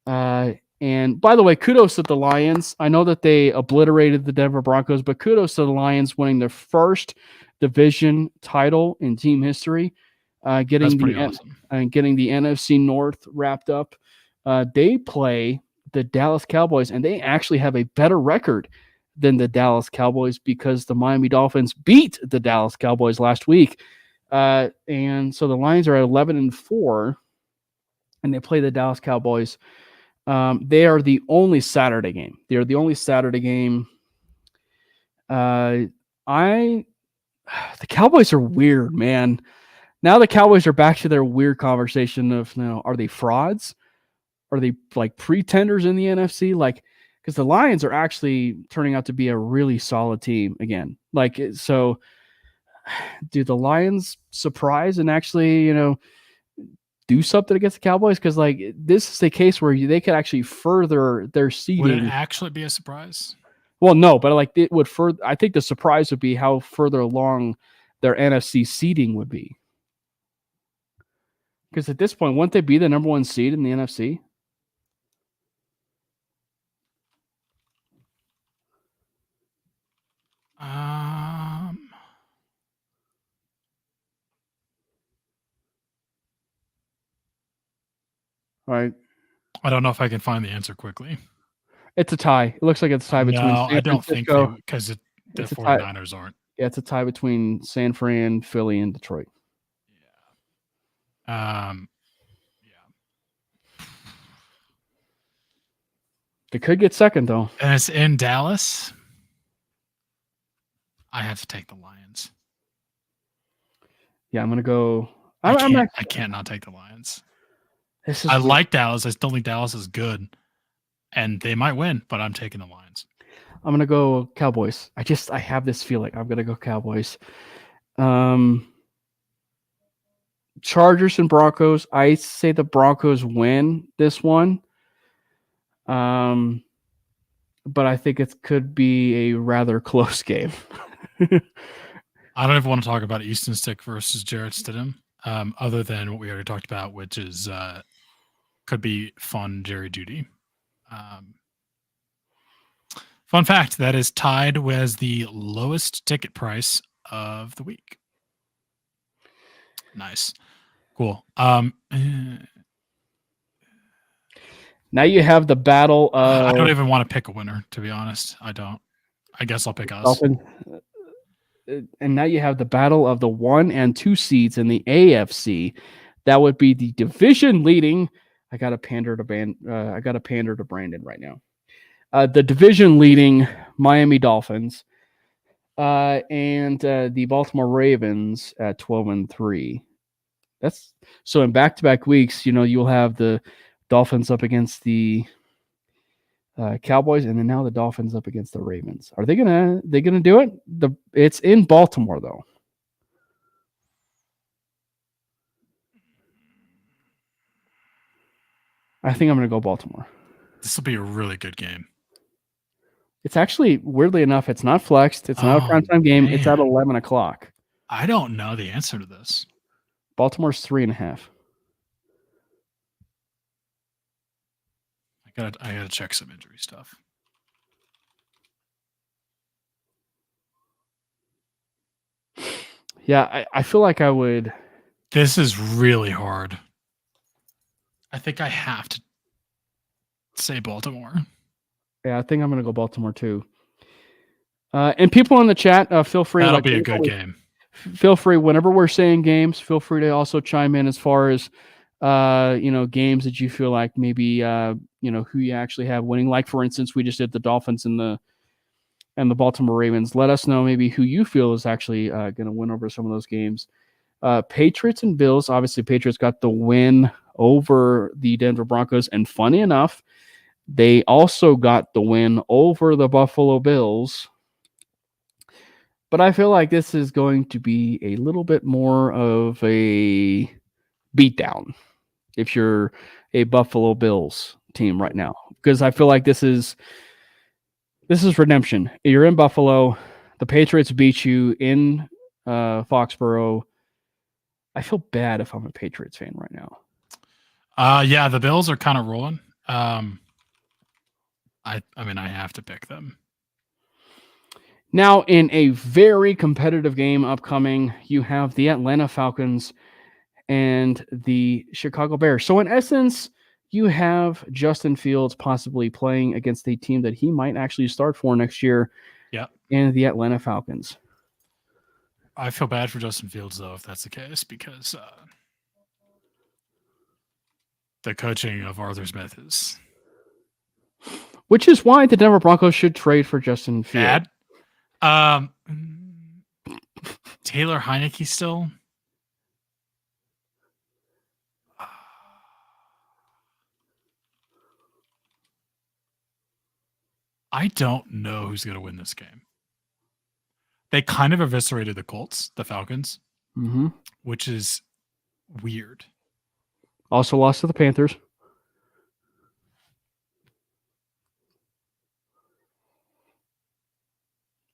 And by the way, kudos to the Lions. I know that they obliterated the Denver Broncos, but kudos to the Lions winning their first division title in team history. Getting the NFC North wrapped up. They play the Dallas Cowboys, and they actually have a better record than the Dallas Cowboys because the Miami Dolphins beat the Dallas Cowboys last week. And so the Lions are at 11-4, and they play the Dallas Cowboys. They are the only Saturday game. The Cowboys are weird, man. Now the Cowboys are back to their weird conversation of, are they frauds? Are they like pretenders in the NFC? Like, because the Lions are actually turning out to be a really solid team again. Like, so do the Lions surprise and actually, do something against the Cowboys? Because like this is a case where they could actually further their seeding. Would it actually be a surprise? Well, no, but like it would further. I think the surprise would be how further along their NFC seeding would be. Because at this point, wouldn't they be the number one seed in the NFC? All right. I don't know if I can find the answer quickly. It's a tie. It looks like it's a tie between. No, I don't think so, because the 49ers aren't. Yeah, it's a tie between San Fran, Philly, and Detroit. Yeah. They could get second though. And it's in Dallas. I have to take the Lions. Yeah, I'm gonna go. I can't not take the Lions. I like Dallas. I still think Dallas is good, and they might win, but I'm taking the Lions. I'm gonna go Cowboys. I have this feeling I'm gonna go Cowboys. Chargers and Broncos. I say the Broncos win this one. But I think it could be a rather close game. I don't even want to talk about Easton Stick versus Jarrett Stidham, other than what we already talked about, which is could be fun Jerry Jeudy. Fun fact, that is tied with the lowest ticket price of the week. Nice. Cool. Now you have the battle of I don't even want to pick a winner, to be honest. I don't. I guess I'll pick us. Dolphin. And now you have the battle of the 1 and 2 seeds in the AFC. That would be the division leading. I got to pander to Brandon right now. The division leading Miami Dolphins and the Baltimore Ravens at 12-3. That's so in back-to-back weeks. You'll have the Dolphins up against the Cowboys, and then now the Dolphins up against the Ravens. Are they gonna do it? It's in Baltimore though. I think I'm gonna go Baltimore. This will be a really good game. It's actually, weirdly enough, it's not flexed. It's not a primetime game. Man. It's at 11 o'clock. I don't know the answer to this. Baltimore's 3.5. I gotta check some injury stuff. Yeah, I feel like I would. This is really hard. I think I have to say Baltimore. Yeah, I think I'm going to go Baltimore too. And people in the chat, feel free. That'll be a good game. Feel free whenever we're saying games. Feel free to also chime in as far as games that you feel like maybe who you actually have winning. Like for instance, we just did the Dolphins and the Baltimore Ravens. Let us know maybe who you feel is actually going to win over some of those games. Patriots and Bills. Obviously, Patriots got the win over the Denver Broncos, and funny enough, they also got the win over the Buffalo Bills. But I feel like this is going to be a little bit more of a beatdown if you're a Buffalo Bills team right now, because I feel like this is redemption. You're in Buffalo. The Patriots beat you in Foxborough. I feel bad if I'm a Patriots fan right now. Yeah, the Bills are kind of rolling. I have to pick them. Now, in a very competitive game upcoming, you have the Atlanta Falcons and the Chicago Bears. So in essence, you have Justin Fields possibly playing against a team that he might actually start for next year. Yeah. In the Atlanta Falcons. I feel bad for Justin Fields, though, if that's the case, because the coaching of Arthur Smith is... Which is why the Denver Broncos should trade for Justin Fields. Bad. Taylor Heineke still? I don't know who's going to win this game. They kind of eviscerated the Colts, the Falcons, which is weird. Also lost to the Panthers.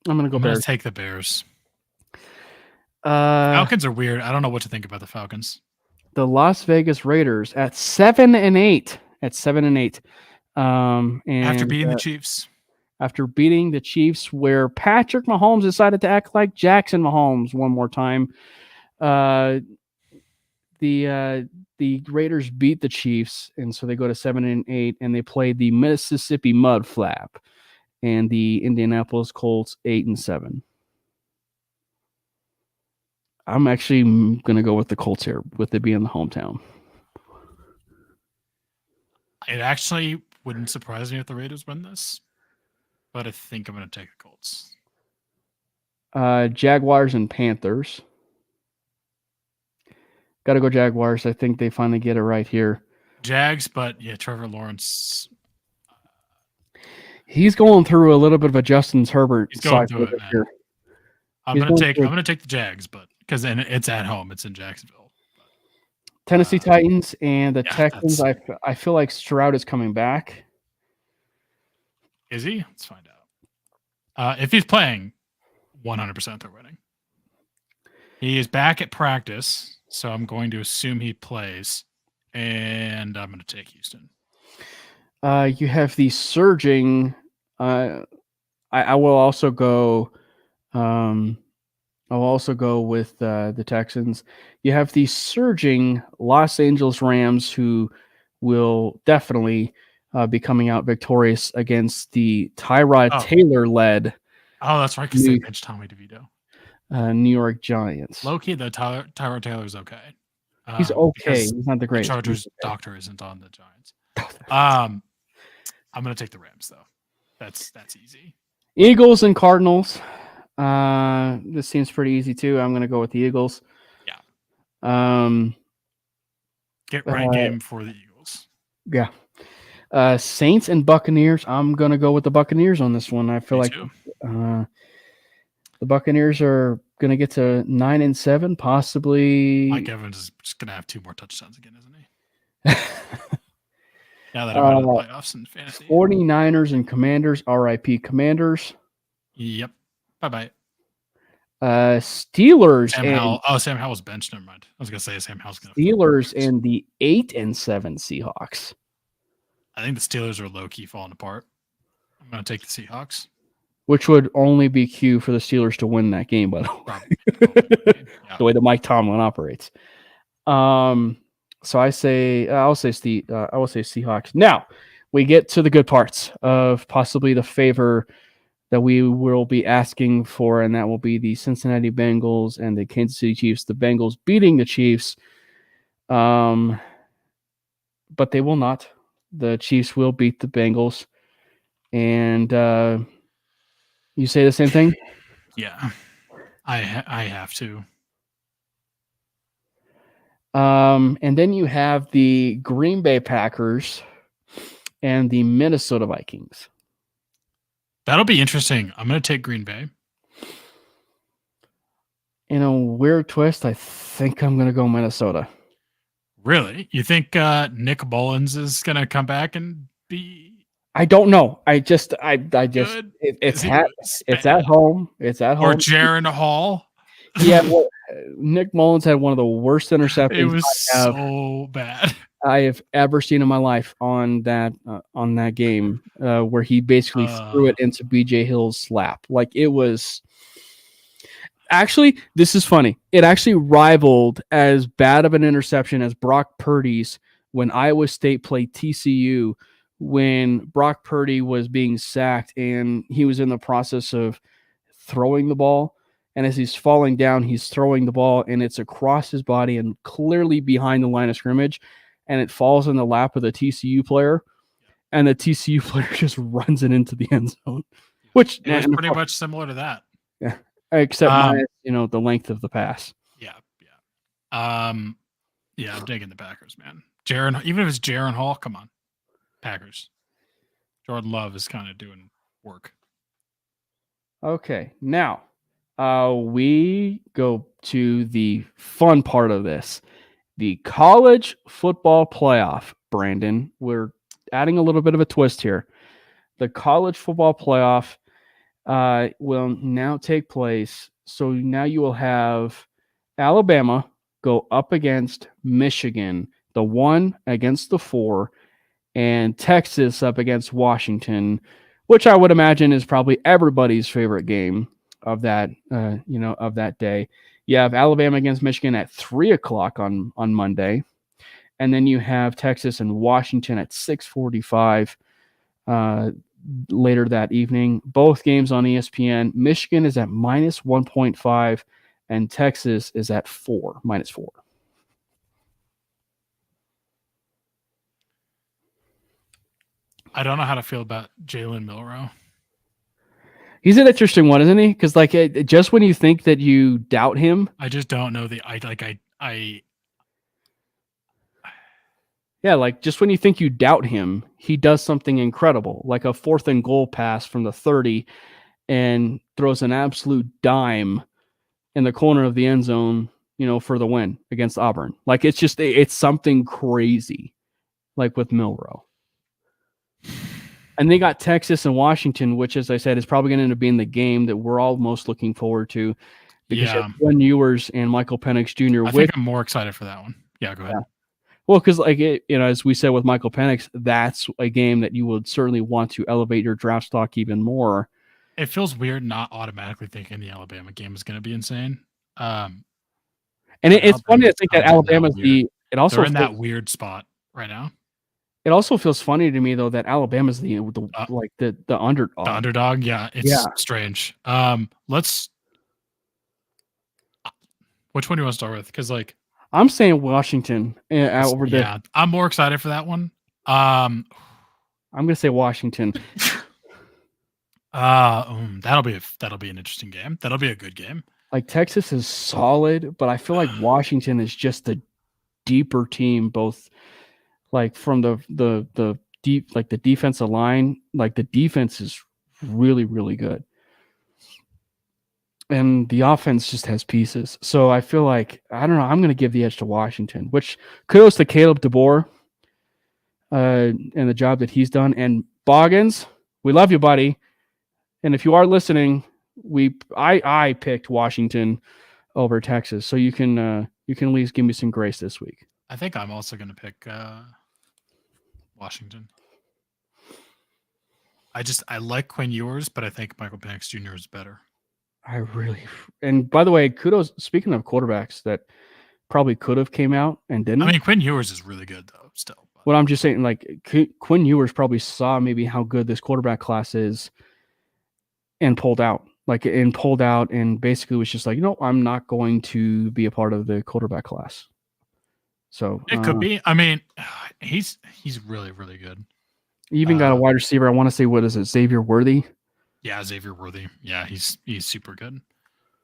I'm going to go Bears. Let's take the Bears. Falcons are weird. I don't know what to think about the Falcons. The Las Vegas Raiders at 7-8. At 7-8. And after beating the Chiefs. After beating the Chiefs, where Patrick Mahomes decided to act like Jackson Mahomes one more time. The Raiders beat the Chiefs, and so they go to 7-8, and they play the Mississippi Mud Flap and the Indianapolis Colts 8-7. I'm actually going to go with the Colts here, with it being the hometown. It actually wouldn't surprise me if the Raiders win this, but I think I'm going to take the Colts. Jaguars and Panthers. Got to go Jaguars. I think they finally get it right here. Jags, but yeah, Trevor Lawrence. He's going through a little bit of a Justin Herbert. He's going through it, man. I'm going to take the Jags, but because it's at home, it's in Jacksonville. Tennessee Titans and the Texans. I feel like Stroud is coming back. Is he? Let's find out. If he's playing, 100% they're winning. He is back at practice, so I'm going to assume he plays, and I'm going to take Houston. You have the surging I will also go. I'll also go with the Texans. You have the surging Los Angeles Rams, who will definitely be coming out victorious against the Tyrod Taylor-led Oh, that's right, because they benched Tommy DeVito. New York Giants. Low key, though, Tyrod Taylor's okay. He's okay. He's not the greatest. The Chargers doctor isn't on the Giants. I'm going to take the Rams, though. That's easy. Eagles and Cardinals. This seems pretty easy too. I'm going to go with the Eagles. Yeah. Get right game for the Eagles. Yeah. Saints and Buccaneers. I'm going to go with the Buccaneers on this one. I feel Me like too. the Buccaneers are going to get to 9-7, possibly. Mike Evans is just going to have 2 more touchdowns again, isn't he? Now that I'm out of the playoffs and fantasy. 49ers and Commanders. RIP Commanders. Yep. Bye-bye. Steelers. Sam Howell's benched. Never mind. I was going to say Sam Howell's going to. Steelers and the 8-7 Seahawks. I think the Steelers are low-key falling apart. I'm going to take the Seahawks. Which would only be cue for the Steelers to win that game, by the way. Probably. Yeah. The way that Mike Tomlin operates. So I'll say Seahawks. Now we get to the good parts of possibly the favor that we will be asking for, and that will be the Cincinnati Bengals and the Kansas City Chiefs. The Bengals beating the Chiefs, but they will not. The Chiefs will beat the Bengals, and you say the same thing? Yeah, I have to. And then you have the Green Bay Packers and the Minnesota Vikings. That'll be interesting. I'm going to take Green Bay. In a weird twist, I think I'm going to go Minnesota. Really? You think Nick Mullins is going to come back and be? I don't know. It's at home. It's at home. Or Jaron Hall. Yeah. Well, Nick Mullins had one of the worst interceptions. It was so bad. I have ever seen in my life on that game, where he basically threw it into BJ Hill's lap. Like, it was actually, this is funny. It actually rivaled as bad of an interception as Brock Purdy's when Iowa State played TCU, when Brock Purdy was being sacked and he was in the process of throwing the ball. And as he's falling down, he's throwing the ball and it's across his body and clearly behind the line of scrimmage. And it falls in the lap of the TCU player, and the TCU player just runs it into the end zone. Which it was pretty much similar to that. Yeah, except minus, the length of the pass. Yeah. I'm digging the Packers, man. Even if it's Jaron Hall, come on, Packers. Jordan Love is kind of doing work. Okay, now we go to the fun part of this. The college football playoff, Brandon. We're adding a little bit of a twist here. The college football playoff will now take place. So now you will have Alabama go up against Michigan, the 1 against the 4, and Texas up against Washington, which I would imagine is probably everybody's favorite game of that, of that day. You have Alabama against Michigan at 3:00 on Monday. And then you have Texas and Washington at 6:45 later that evening. Both games on ESPN. Michigan is at minus 1.5 and Texas is at minus 4. I don't know how to feel about Jalen Milroe. He's an interesting one, isn't he? Because just when you think that you doubt him, I just don't know just when you think you doubt him, he does something incredible, like a 4th and goal pass from the 30, and throws an absolute dime in the corner of the end zone, for the win against Auburn. Like, it's something crazy, like with Milroe. And they got Texas and Washington, which, as I said, is probably going to end up being the game that we're all most looking forward to. Because you have Glenn Ewers and Michael Penix Jr. I think I'm more excited for that one. Yeah, go ahead. Yeah. Well, because as we said with Michael Penix, that's a game that you would certainly want to elevate your draft stock even more. It feels weird not automatically thinking the Alabama game is going to be insane. And it's funny to think that Alabama's They're also in that weird spot right now. It also feels funny to me though that Alabama's the underdog. The underdog, yeah, it's strange. Which one do you want to start with? Because I'm saying Washington over there. Yeah, I'm more excited for that one. I'm gonna say Washington. That'll be an interesting game. That'll be a good game. Like Texas is solid, but I feel like Washington is just a deeper team, both like from the deep, like the defensive line, like the defense is really, really good. And the offense just has pieces. So I feel like, I don't know, I'm going to give the edge to Washington, which kudos to Caleb DeBoer and the job that he's done. And Boggins, we love you, buddy. And if you are listening, I picked Washington over Texas. So you can at least give me some grace this week. I think I'm also going to pick Washington. I like Quinn Ewers, but I think Michael Penix Jr. is better. And by the way, kudos. Speaking of quarterbacks that probably could have came out and didn't. I mean, Quinn Ewers is really good though. Still, what I'm just saying, like Quinn Ewers probably saw maybe how good this quarterback class is, and pulled out, and basically was just like, I'm not going to be a part of the quarterback class. So it could be. I mean, he's really, really good. You even got a wide receiver. I want to say, what is it, Xavier Worthy? Yeah, Xavier Worthy. Yeah, he's super good.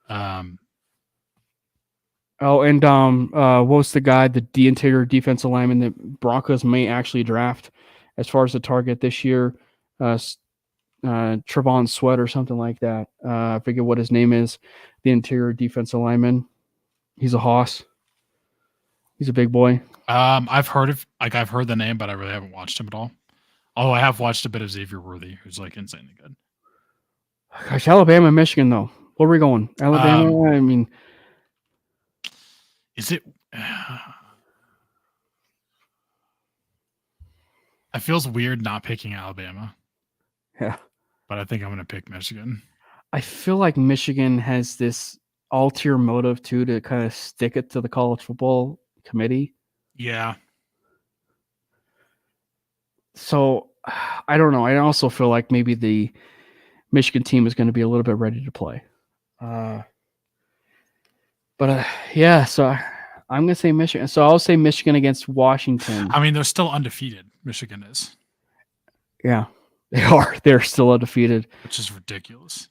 What was the guy, the interior defensive lineman that Broncos may actually draft as far as the target this year? Trevon Sweat or something like that. I forget what his name is. The interior defensive lineman. He's a hoss. He's a big boy. I've heard the name, but I really haven't watched him at all. Although I have watched a bit of Xavier Worthy, who's insanely good. Gosh, Alabama, Michigan, though. Where are we going? Alabama, I mean. Is it? It feels weird not picking Alabama. Yeah. But I think I'm going to pick Michigan. I feel like Michigan has this ulterior motive, too, to kind of stick it to the college football committee. Yeah. So, I don't know. I also feel like maybe the Michigan team is going to be a little bit ready to play. So I'm going to say Michigan. So I'll say Michigan against Washington. I mean, they're still undefeated. Michigan is. Yeah, they are. They're still undefeated. Which is ridiculous.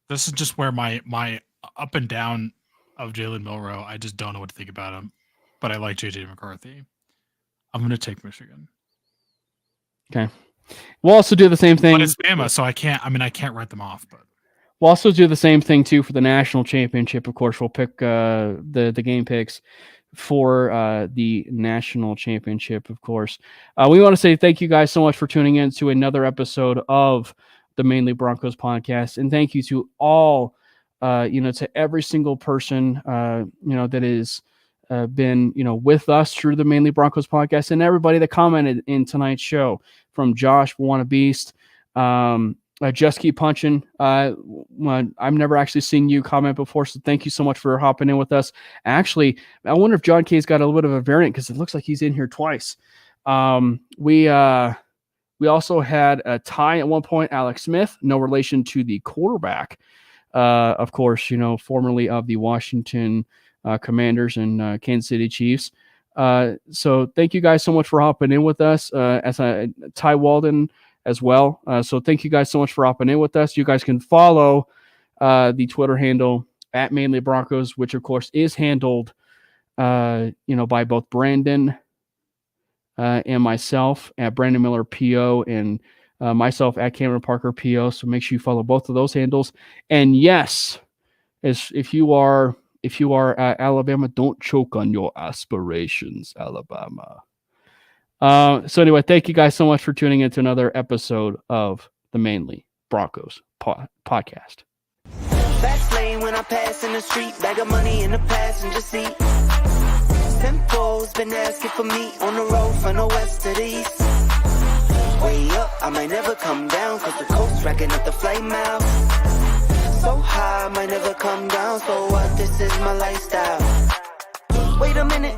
This is just where my up and down of Jalen Milroe, I just don't know what to think about him. But I like JJ McCarthy. I'm going to take Michigan. Okay. We'll also do the same thing. But it's Bama, so I can't write them off. But we'll also do the same thing, too, for the national championship. Of course, we'll pick the game picks for the national championship, of course. We want to say thank you guys so much for tuning in to another episode of the Manely Broncos podcast. And thank you to all, to every single person, that is been, with us through the Manely Broncos podcast, and everybody that commented in tonight's show, from Josh, Wanna Beast, Just Keep Punching. I've never actually seen you comment before, so thank you so much for hopping in with us. Actually, I wonder if John K's got a little bit of a variant, because it looks like he's in here twice. We also had a tie at one point, Alex Smith, no relation to the quarterback, of course, formerly of the Washington Commanders and Kansas City Chiefs. So thank you guys so much for hopping in with us, as Ty Walden as well. So thank you guys so much for hopping in with us. You guys can follow the Twitter handle at Manly Broncos, which of course is handled, by both Brandon and myself at Brandon Miller PO, and myself at Cameron Parker PO. So make sure you follow both of those handles. And yes, if you are Alabama, don't choke on your aspirations, Alabama. So anyway, thank you guys so much for tuning in to another episode of the Manly Broncos podcast. Fast lane when I pass in the street, bag of money in the passenger seat. Simcoe's been asking for me on the road from the west to the east. might never come down, cause the coast racking up the flame out. So high, might never come down, so what, this is my lifestyle. Wait a minute,